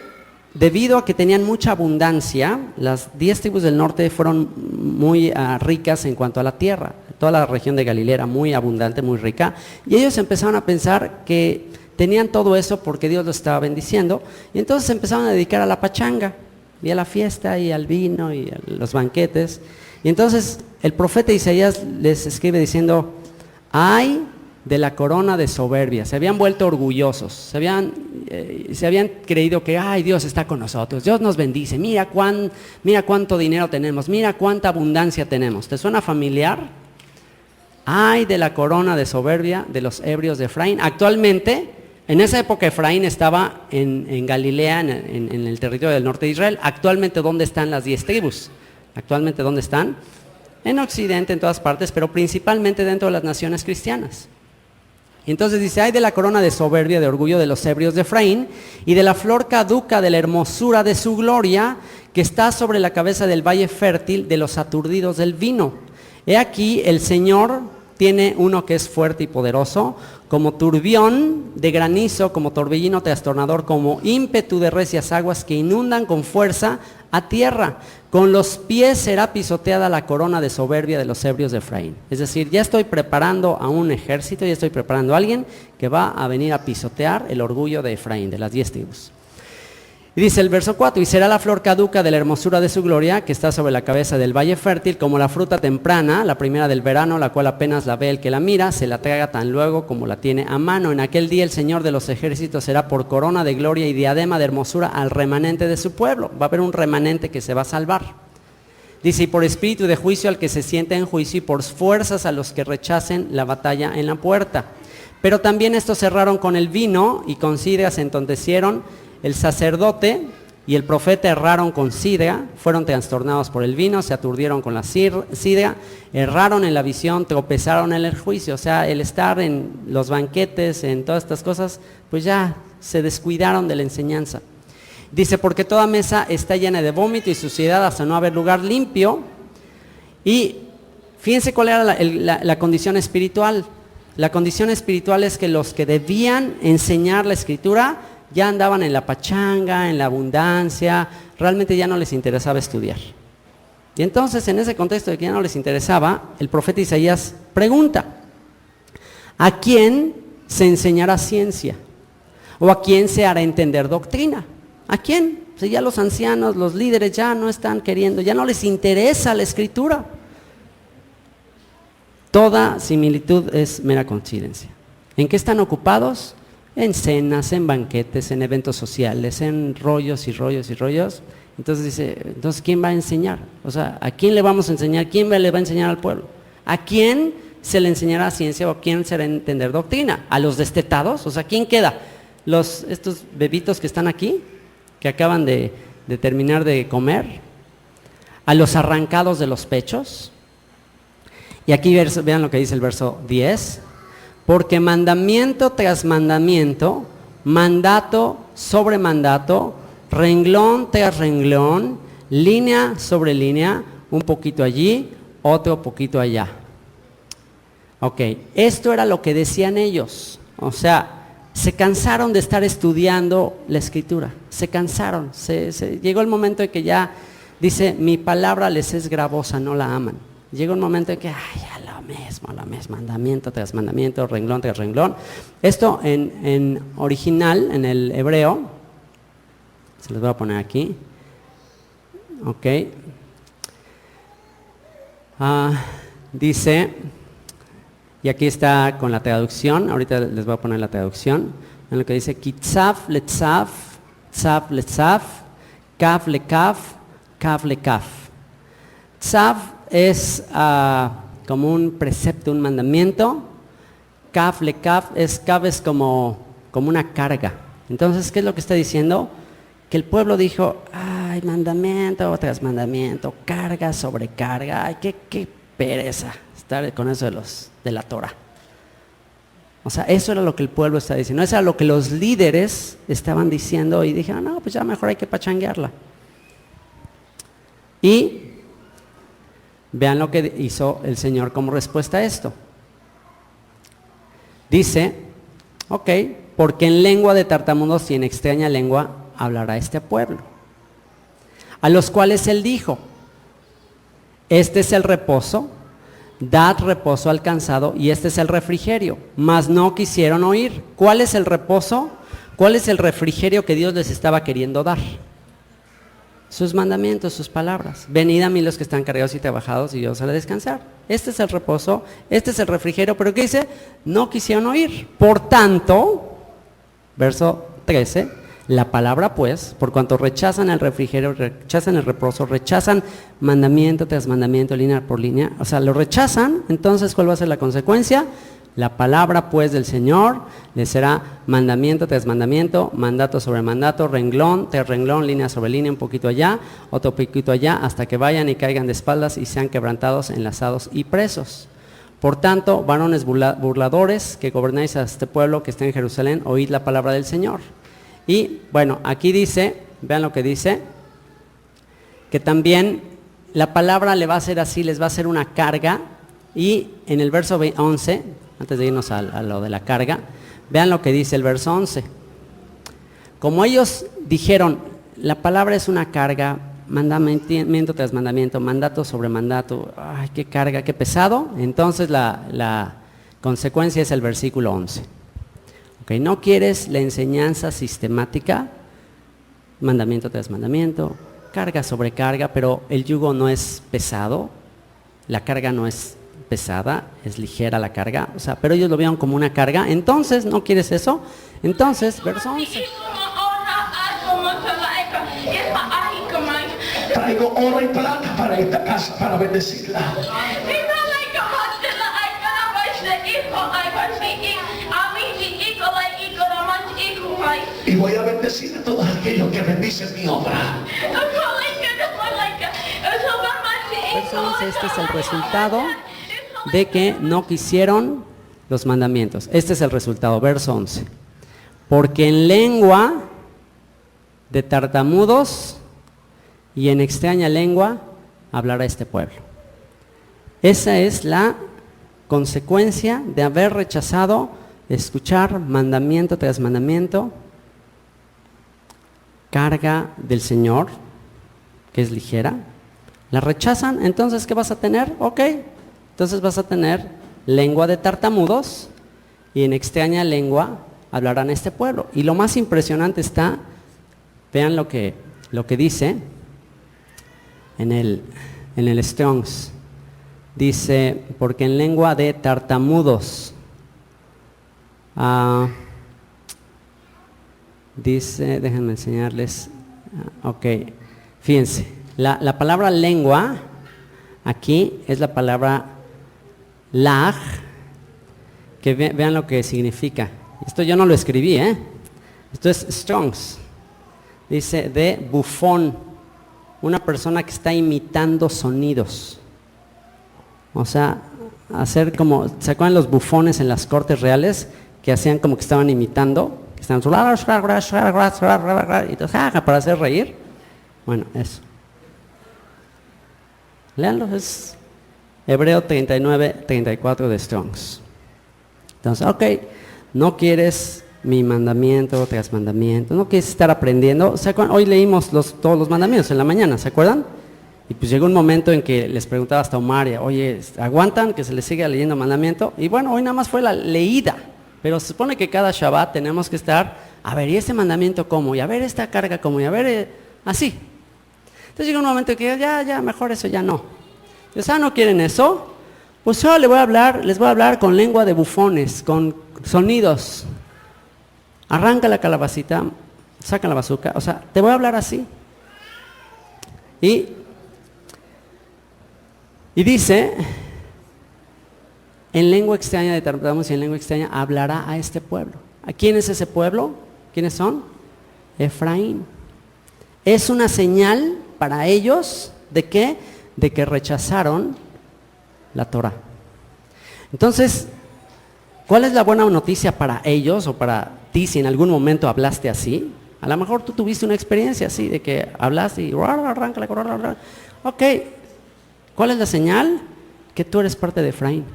debido a que tenían mucha abundancia, las 10 tribus del norte fueron muy ricas en cuanto a la tierra. Toda la región de Galilea era muy abundante, muy rica. Y ellos empezaron a pensar que tenían todo eso porque Dios los estaba bendiciendo. Y entonces se empezaron a dedicar a la pachanga, y a la fiesta, y al vino, y a los banquetes. Y entonces el profeta Isaías les escribe diciendo, ay de la corona de soberbia. Se habían vuelto orgullosos, se habían creído que, ay, Dios está con nosotros, Dios nos bendice, mira cuánto dinero tenemos, mira cuánta abundancia tenemos. ¿Te suena familiar? Ay de la corona de soberbia de los ebrios de Efraín. Actualmente, en esa época Efraín estaba en Galilea, en el territorio del norte de Israel. Actualmente, ¿dónde están las 10 tribus? Actualmente, ¿dónde están? En Occidente, en todas partes, pero principalmente dentro de las naciones cristianas. Y entonces dice, ay de la corona de soberbia, de orgullo de los ebrios de Efraín, y de la flor caduca de la hermosura de su gloria, que está sobre la cabeza del valle fértil de los aturdidos del vino. He aquí, el Señor tiene uno que es fuerte y poderoso, como turbión de granizo, como torbellino trastornador, como ímpetu de recias aguas que inundan con fuerza a tierra. Con los pies será pisoteada la corona de soberbia de los ebrios de Efraín. Es decir, ya estoy preparando a un ejército, ya estoy preparando a alguien que va a venir a pisotear el orgullo de Efraín, de las 10 tribus. Y dice el verso 4, y será la flor caduca de la hermosura de su gloria, que está sobre la cabeza del valle fértil, como la fruta temprana, la primera del verano, la cual apenas la ve el que la mira, se la traga tan luego como la tiene a mano. En aquel día el Señor de los ejércitos será por corona de gloria y diadema de hermosura al remanente de su pueblo. Va a haber un remanente que se va a salvar. Dice, y por espíritu de juicio al que se siente en juicio, y por fuerzas a los que rechacen la batalla en la puerta. Pero también estos cerraron con el vino, y con sidra se entontecieron. El sacerdote y el profeta erraron con sidra, fueron trastornados por el vino, se aturdieron con la sidra, erraron en la visión, tropezaron en el juicio. O sea, el estar en los banquetes, en todas estas cosas, pues ya se descuidaron de la enseñanza. Dice, porque toda mesa está llena de vómito y suciedad hasta no haber lugar limpio. Y fíjense cuál era la condición espiritual. La condición espiritual es que los que debían enseñar la Escritura ya andaban en la pachanga, en la abundancia, realmente ya no les interesaba estudiar. Y entonces, en ese contexto de que ya no les interesaba, el profeta Isaías pregunta, ¿a quién se enseñará ciencia? ¿O a quién se hará entender doctrina? ¿A quién? Si ya los ancianos, los líderes ya no están queriendo, ya no les interesa la Escritura. Toda similitud es mera coincidencia. ¿En qué están ocupados? En cenas, en banquetes, en eventos sociales, en rollos y rollos y rollos. Entonces dice, entonces ¿quién va a enseñar? O sea, ¿a quién le vamos a enseñar? ¿Quién le va a enseñar al pueblo? ¿A quién se le enseñará ciencia o a quién se le entender doctrina? ¿A los destetados? O sea, ¿quién queda? Estos bebitos que están aquí, que acaban de terminar de comer. ¿A los arrancados de los pechos? Y aquí vean lo que dice el verso 10. Porque mandamiento tras mandamiento, mandato sobre mandato, renglón tras renglón, línea sobre línea, un poquito allí, otro poquito allá. Ok, esto era lo que decían ellos. O sea, se cansaron de estar estudiando la Escritura, se cansaron. Llegó el momento en que ya dice, mi palabra les es gravosa, no la aman. Llega un momento en que, ay, ya lo mismo, mandamiento tras mandamiento, renglón tras renglón. Esto en original, en el hebreo, se los voy a poner aquí, ok, dice, y aquí está con la traducción, ahorita les voy a poner la traducción, en lo que dice, kitzaf letzaf, tzaf letzaf, kaf lekaf, kaf lekaf. Tzaf es como un precepto, un mandamiento. Kaf lekaf es como una carga. Entonces, ¿qué es lo que está diciendo? Que el pueblo dijo, ay, mandamiento tras mandamiento, carga sobre carga, ay, qué pereza estar con eso de la Torah. O sea, eso era lo que el pueblo estaba diciendo, eso era lo que los líderes estaban diciendo y dijeron, no, pues ya mejor hay que pachanguearla. Y vean lo que hizo el Señor como respuesta a esto. Dice, ok, porque en lengua de tartamudos y en extraña lengua hablará este pueblo. A los cuales él dijo, este es el reposo, dad reposo al cansado y este es el refrigerio, mas no quisieron oír. ¿Cuál es el reposo? ¿Cuál es el refrigerio que Dios les estaba queriendo dar? sus mandamientos, sus palabras. Venid a mí los que están cargados y trabajados y yo os haré descansar. Este es el reposo, este es el refrigerio, pero ¿qué dice? No quisieron oír. Por tanto, verso 13, la palabra pues, por cuanto rechazan el refrigerio, rechazan el reposo, rechazan mandamiento tras mandamiento, línea por línea, o sea, lo rechazan, entonces ¿cuál va a ser la consecuencia? La palabra pues del Señor les será mandamiento tras mandamiento, mandato sobre mandato, renglón tras renglón, línea sobre línea, un poquito allá, otro poquito allá, hasta que vayan y caigan de espaldas y sean quebrantados, enlazados y presos. Por tanto, varones burladores que gobernáis a este pueblo que está en Jerusalén, oíd la palabra del Señor. Y bueno, aquí dice, vean lo que dice, que también la palabra le va a ser así, les va a ser una carga. Y en el verso 11, antes de irnos a lo de la carga, vean lo que dice el verso 11. Como ellos dijeron, la palabra es una carga, mandamiento tras mandamiento, mandato sobre mandato, ay, qué carga, qué pesado, entonces la consecuencia es el versículo 11. Okay, no quieres la enseñanza sistemática, mandamiento tras mandamiento, carga sobre carga, pero el yugo no es pesado, la carga no es pesada, es ligera la carga, o sea, pero ellos lo vieron como una carga, entonces, ¿no quieres eso? Entonces, verso 11. Traigo oro y plata para esta casa, para bendecirla. Y voy a bendecir a todos aquellos que bendicen mi obra. Verso 11, este es el resultado de que no quisieron los mandamientos. Este es el resultado, verso 11. Porque en lengua de tartamudos y en extraña lengua hablará este pueblo. Esa es la consecuencia de haber rechazado escuchar mandamiento tras mandamiento, carga del Señor, que es ligera. La rechazan, entonces ¿qué vas a tener? Ok, entonces vas a tener lengua de tartamudos y en extraña lengua hablarán este pueblo. Y lo más impresionante está, vean lo que dice en el Strongs. Dice, porque en lengua de tartamudos, dice, déjenme enseñarles, ok, fíjense, la palabra lengua aquí es la palabra lag, que vean lo que significa. Esto yo no lo escribí, esto es Strongs. Dice de bufón, una persona que está imitando sonidos. O sea, hacer como, ¿se acuerdan los bufones en las cortes reales que hacían como que estaban imitando? Que estaban y para hacer reír. Bueno, eso. Leanlo, es Hebreo 39:34 de Strongs. Entonces, ok, no quieres mi mandamiento tras mandamiento, no quieres estar aprendiendo. ¿Se acuerdan? Hoy leímos todos los mandamientos en la mañana, ¿se acuerdan? Y pues llegó un momento en que les preguntaba hasta Omaria, oye, ¿aguantan que se les siga leyendo mandamiento? Y bueno, hoy nada más fue la leída, pero se supone que cada Shabbat tenemos que estar, a ver, ¿y este mandamiento cómo? Y a ver, esta carga cómo, y a ver, así. Entonces llegó un momento en que ya, mejor eso ya no. Entonces, ¿no quieren eso? Pues yo les voy a hablar con lengua de bufones, con sonidos. Arranca la calabacita, saca la bazuca, o sea, te voy a hablar así. Y dice, en lengua extraña de tartamudos y en lengua extraña hablará a este pueblo. ¿A quién es ese pueblo? ¿Quiénes son? Efraín. Es una señal para ellos de qué? De que rechazaron la Torah. Entonces, ¿cuál es la buena noticia para ellos o para ti si en algún momento hablaste así? A lo mejor tú tuviste una experiencia así de que hablaste y arranca la. Ok, ¿cuál es la señal? Que tú eres parte de Efraín.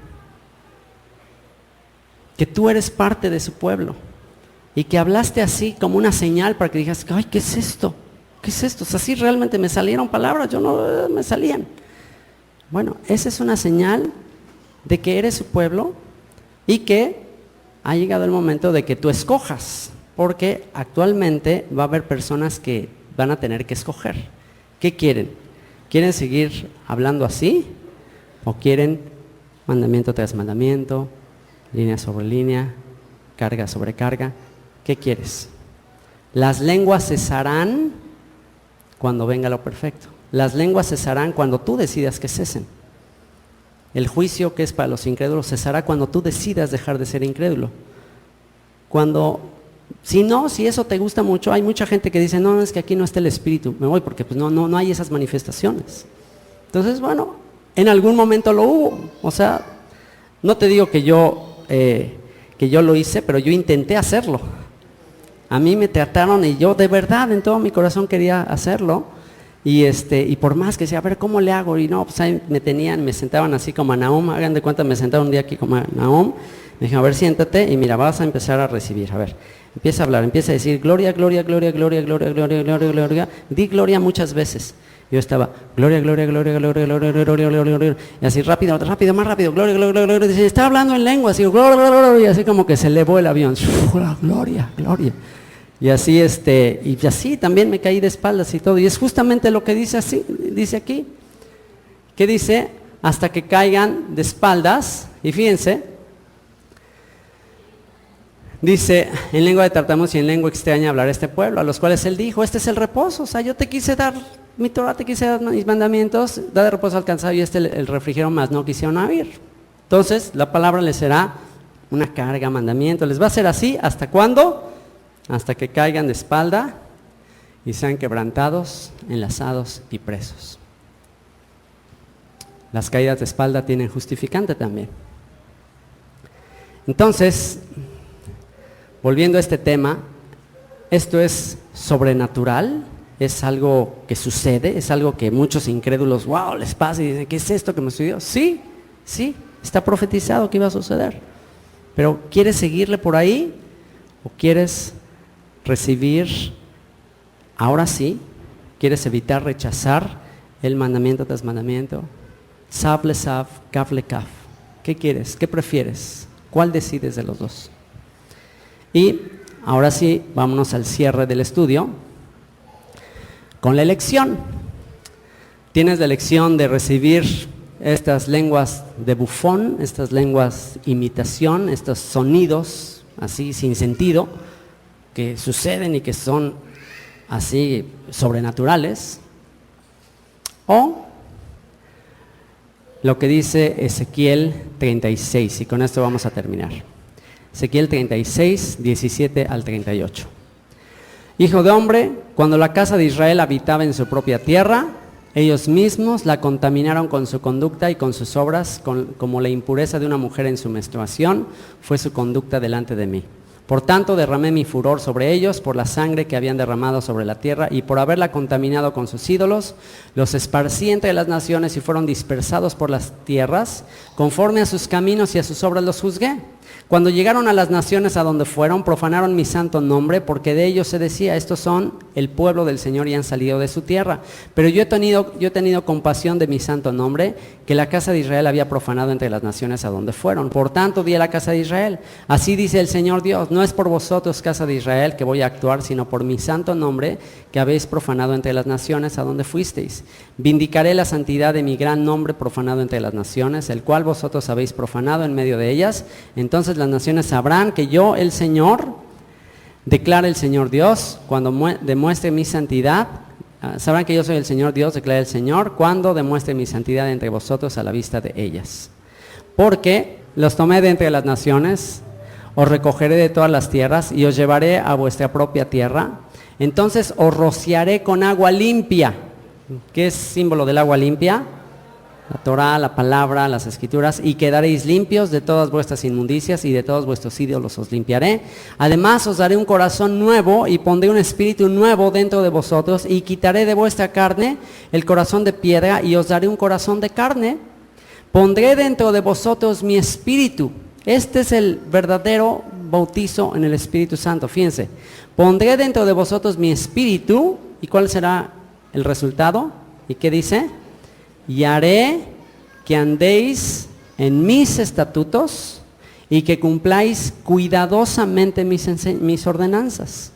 Que tú eres parte de su pueblo. Y que hablaste así como una señal para que digas, ay, ¿qué es esto? ¿Qué es esto? O sea, sí realmente me salieron palabras, yo no me salían. Bueno, esa es una señal de que eres su pueblo y que ha llegado el momento de que tú escojas, porque actualmente va a haber personas que van a tener que escoger. ¿Qué quieren? ¿Quieren seguir hablando así? ¿O quieren mandamiento tras mandamiento, línea sobre línea, carga sobre carga? ¿Qué quieres? Las lenguas cesarán cuando venga lo perfecto. Las lenguas cesarán cuando tú decidas que cesen. El juicio que es para los incrédulos cesará cuando tú decidas dejar de ser incrédulo. Si eso te gusta mucho, hay mucha gente que dice, no, es que aquí no está el Espíritu, me voy porque pues no hay esas manifestaciones. Entonces, bueno, en algún momento lo hubo. O sea, no te digo que yo lo hice, pero yo intenté hacerlo. A mí me trataron y yo de verdad en todo mi corazón quería hacerlo. Y por más que decía, a ver, ¿cómo le hago? Y no, pues ahí me sentaban así como a Nahum, hagan de cuenta, me sentaron un día aquí como a Nahum, me dijeron, a ver, siéntate y mira, vas a empezar a recibir, a ver, empieza a hablar, empieza a decir, gloria, gloria, gloria, gloria, gloria, gloria, gloria, gloria, di gloria muchas veces. Yo estaba, gloria, gloria, gloria, gloria, gloria, gloria, gloria, gloria, y así rápido, rápido, más rápido, gloria, gloria, gloria, gloria, estaba hablando en lengua, así, gloria, gloria, gloria, y así como que se elevó el avión, gloria, gloria. Y así, y así también me caí de espaldas y todo. Y es justamente lo que dice aquí. ¿Qué dice? Hasta que caigan de espaldas. Y fíjense, dice, en lengua de tartamudos y en lengua extraña hablará este pueblo, a los cuales él dijo, este es el reposo. O sea, yo te quise dar mi Torah, te quise dar mis mandamientos, da de reposo al cansado y el refrigerio más no quisieron oír. Entonces, la palabra les será una carga, mandamiento. Les va a ser así, ¿hasta cuándo? Hasta que caigan de espalda y sean quebrantados, enlazados y presos. Las caídas de espalda tienen justificante también. Entonces, volviendo a este tema, esto es sobrenatural, es algo que sucede, es algo que muchos incrédulos, wow, les pasa y dicen, ¿qué es esto que me sucedió? Sí, está profetizado que iba a suceder. Pero ¿quieres seguirle por ahí o quieres recibir, ahora sí, quieres evitar rechazar el mandamiento tras mandamiento? Sav le sav, kaf le kaf. ¿Qué quieres? ¿Qué prefieres? ¿Cuál decides de los dos? Y ahora sí, vámonos al cierre del estudio con la elección. Tienes la elección de recibir estas lenguas de bufón, estas lenguas imitación, estos sonidos así sin sentido, que suceden y que son así sobrenaturales, o lo que dice Ezequiel 36, y con esto vamos a terminar. Ezequiel 36, 17 al 38. Hijo de hombre, cuando la casa de Israel habitaba en su propia tierra, ellos mismos la contaminaron con su conducta y con sus obras, como la impureza de una mujer en su menstruación fue su conducta delante de mí. Por tanto, derramé mi furor sobre ellos por la sangre que habían derramado sobre la tierra y por haberla contaminado con sus ídolos, los esparcí entre las naciones y fueron dispersados por las tierras, conforme a sus caminos y a sus obras los juzgué. Cuando llegaron a las naciones a donde fueron, profanaron mi santo nombre, porque de ellos se decía, estos son el pueblo del Señor y han salido de su tierra. Pero yo he tenido compasión de mi santo nombre, que la casa de Israel había profanado entre las naciones a donde fueron. Por tanto, di a la casa de Israel, así dice el Señor Dios, no es por vosotros, casa de Israel, que voy a actuar, sino por mi santo nombre, que habéis profanado entre las naciones a donde fuisteis. Vindicaré la santidad de mi gran nombre profanado entre las naciones, el cual vosotros habéis profanado en medio de ellas. Entonces las naciones sabrán que yo, el Señor, declara el Señor Dios, cuando demuestre mi santidad. Sabrán que yo soy el Señor Dios, declara el Señor, cuando demuestre mi santidad entre vosotros a la vista de ellas. Porque los tomé de entre las naciones, os recogeré de todas las tierras y os llevaré a vuestra propia tierra. Entonces os rociaré con agua limpia. ¿Qué es símbolo del agua limpia? La Torah, la palabra, las escrituras, y quedaréis limpios de todas vuestras inmundicias y de todos vuestros ídolos os limpiaré. Además os daré un corazón nuevo y pondré un espíritu nuevo dentro de vosotros y quitaré de vuestra carne el corazón de piedra y os daré un corazón de carne. Pondré dentro de vosotros mi espíritu. Este es el verdadero bautizo en el Espíritu Santo. Fíjense, pondré dentro de vosotros mi espíritu. ¿Y cuál será el resultado? ¿Y qué dice? Y haré que andéis en mis estatutos y que cumpláis cuidadosamente mis ordenanzas.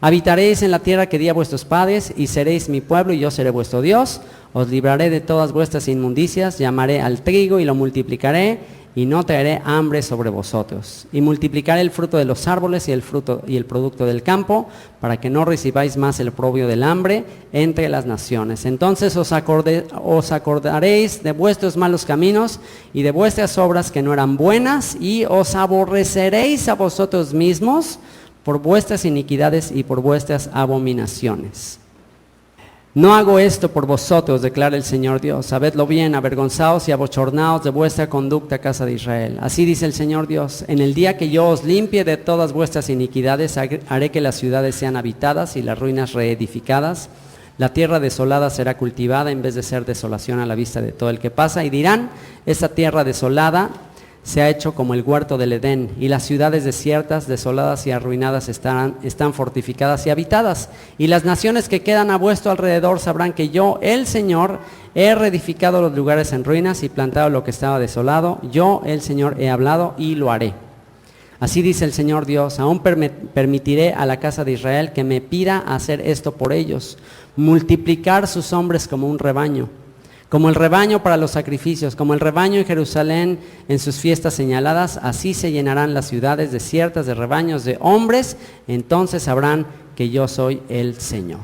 Habitaréis en la tierra que di a vuestros padres, y seréis mi pueblo, y yo seré vuestro Dios. Os libraré de todas vuestras inmundicias, llamaré al trigo y lo multiplicaré, y no traeré hambre sobre vosotros. Y multiplicaré el fruto de los árboles y el producto del campo, para que no recibáis más el oprobio del hambre entre las naciones. Entonces os acordaréis de vuestros malos caminos y de vuestras obras que no eran buenas, y os aborreceréis a vosotros mismos por vuestras iniquidades y por vuestras abominaciones. No hago esto por vosotros, declara el Señor Dios. Sabedlo bien, avergonzaos y abochornaos de vuestra conducta, casa de Israel. Así dice el Señor Dios: en el día que yo os limpie de todas vuestras iniquidades, haré que las ciudades sean habitadas y las ruinas reedificadas. La tierra desolada será cultivada en vez de ser desolación a la vista de todo el que pasa. Y dirán: esta tierra desolada se ha hecho como el huerto del Edén, y las ciudades desiertas, desoladas y arruinadas están fortificadas y habitadas. Y las naciones que quedan a vuestro alrededor sabrán que yo, el Señor, he reedificado los lugares en ruinas y plantado lo que estaba desolado. Yo, el Señor, he hablado y lo haré. Así dice el Señor Dios: aún permitiré a la casa de Israel que me pida hacer esto por ellos, multiplicar sus hombres como un rebaño, como el rebaño para los sacrificios, como el rebaño en Jerusalén en sus fiestas señaladas. Así se llenarán las ciudades desiertas de rebaños de hombres. Entonces sabrán que yo soy el Señor.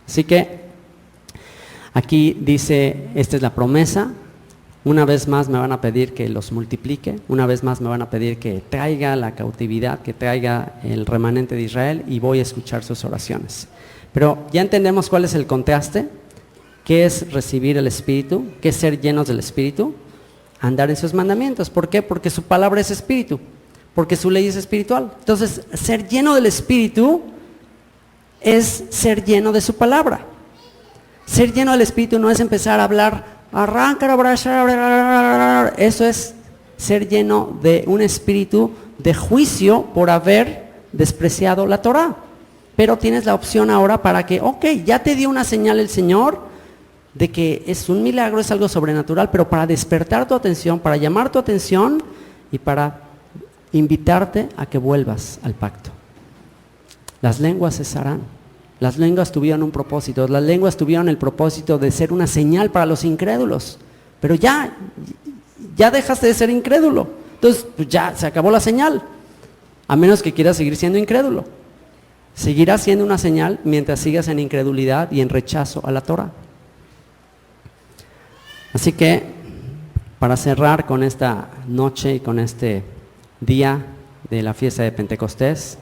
Así que aquí dice, esta es la promesa. Una vez más me van a pedir que los multiplique, una vez más me van a pedir que traiga la cautividad, que traiga el remanente de Israel, y voy a escuchar sus oraciones. Pero ya entendemos cuál es el contraste. ¿Qué es recibir el Espíritu? ¿Qué es ser llenos del Espíritu? Andar en sus mandamientos. ¿Por qué? Porque su palabra es Espíritu, porque su ley es espiritual. Entonces, ser lleno del Espíritu es ser lleno de su palabra. Ser lleno del Espíritu no es empezar a hablar, eso es ser lleno de un espíritu de juicio por haber despreciado la Torah. Pero tienes la opción ahora para que, ya te dio una señal el Señor de que es un milagro, es algo sobrenatural, pero para despertar tu atención, para llamar tu atención y para invitarte a que vuelvas al pacto. Las lenguas cesarán. Las lenguas tuvieron un propósito. Las lenguas tuvieron el propósito de ser una señal para los incrédulos. Pero ya dejaste de ser incrédulo. Entonces, pues ya se acabó la señal. A menos que quieras seguir siendo incrédulo. Seguirás siendo una señal mientras sigas en incredulidad y en rechazo a la Torah. Así que, para cerrar con esta noche y con este día de la fiesta de Pentecostés,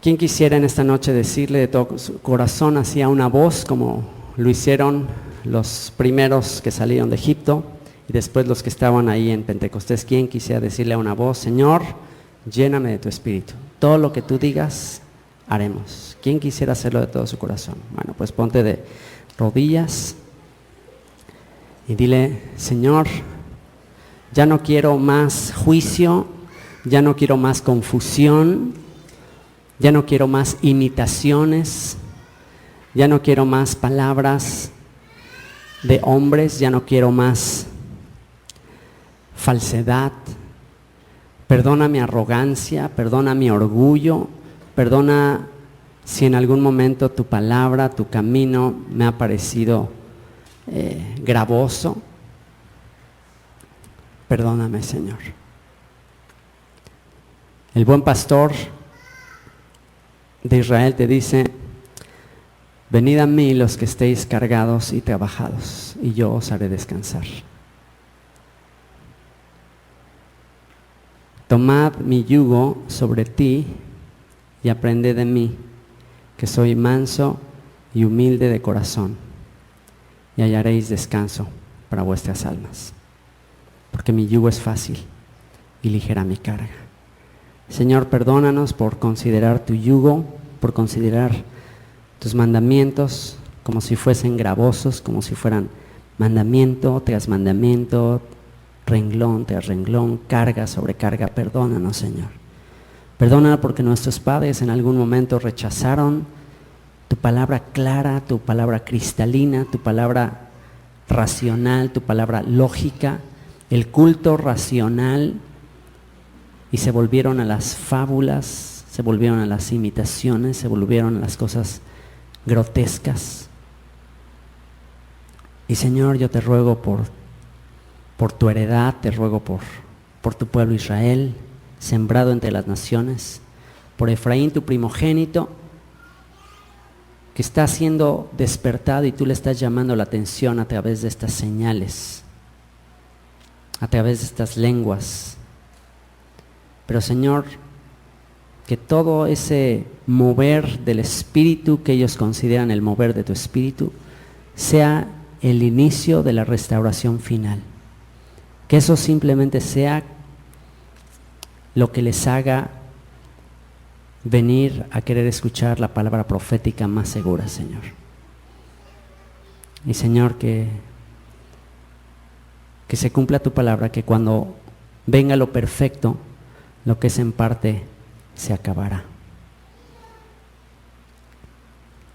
¿quién quisiera en esta noche decirle de todo su corazón así a una voz, como lo hicieron los primeros que salieron de Egipto y después los que estaban ahí en Pentecostés? ¿Quién quisiera decirle a una voz: Señor, lléname de tu Espíritu? Todo lo que tú digas, haremos. ¿Quién quisiera hacerlo de todo su corazón? Bueno, pues ponte de rodillas y dile: Señor, ya no quiero más juicio, ya no quiero más confusión, ya no quiero más imitaciones, ya no quiero más palabras de hombres, ya no quiero más falsedad. Perdona mi arrogancia, perdona mi orgullo, perdona si en algún momento tu palabra, tu camino me ha parecido gravoso. Perdóname, Señor. El buen pastor de Israel te dice: venid a mí los que estéis cargados y trabajados, y yo os haré descansar. Tomad mi yugo sobre ti y aprended de mí, que soy manso y humilde de corazón, y hallaréis descanso para vuestras almas, porque mi yugo es fácil y ligera mi carga. Señor, perdónanos por considerar tu yugo, por considerar tus mandamientos como si fuesen gravosos, como si fueran mandamiento tras mandamiento, renglón tras renglón, carga sobre carga. Perdónanos, Señor. Perdónanos porque nuestros padres en algún momento rechazaron tu palabra clara, tu palabra cristalina, tu palabra racional, tu palabra lógica, el culto racional, y se volvieron a las fábulas, se volvieron a las imitaciones, se volvieron a las cosas grotescas. Y Señor, yo te ruego por tu heredad, te ruego por tu pueblo Israel, sembrado entre las naciones, por Efraín, tu primogénito, que está siendo despertado y tú le estás llamando la atención a través de estas señales, a través de estas lenguas. Pero Señor, que todo ese mover del Espíritu que ellos consideran el mover de tu Espíritu sea el inicio de la restauración final. Que eso simplemente sea lo que les haga venir a querer escuchar la palabra profética más segura, Señor. Y Señor, que se cumpla tu palabra, que cuando venga lo perfecto, lo que es en parte se acabará.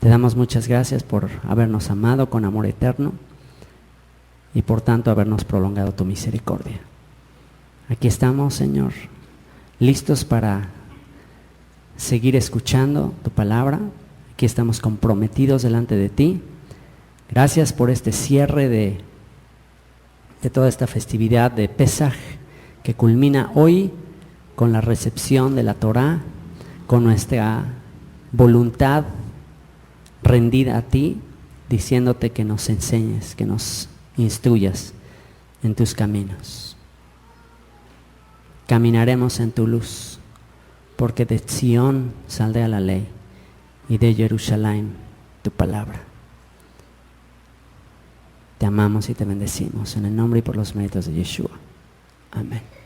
Te damos muchas gracias por habernos amado con amor eterno y por tanto habernos prolongado tu misericordia. Aquí estamos, Señor, listos para seguir escuchando tu palabra. Aquí estamos comprometidos delante de ti. Gracias por este cierre de toda esta festividad de Pesaj que culmina hoy con la recepción de la Torá, con nuestra voluntad rendida a ti, diciéndote que nos enseñes, que nos instruyas en tus caminos. Caminaremos en tu luz, porque de Sión saldrá la ley y de Jerusalén tu palabra. Te amamos y te bendecimos en el nombre y por los méritos de Yeshua. Amén.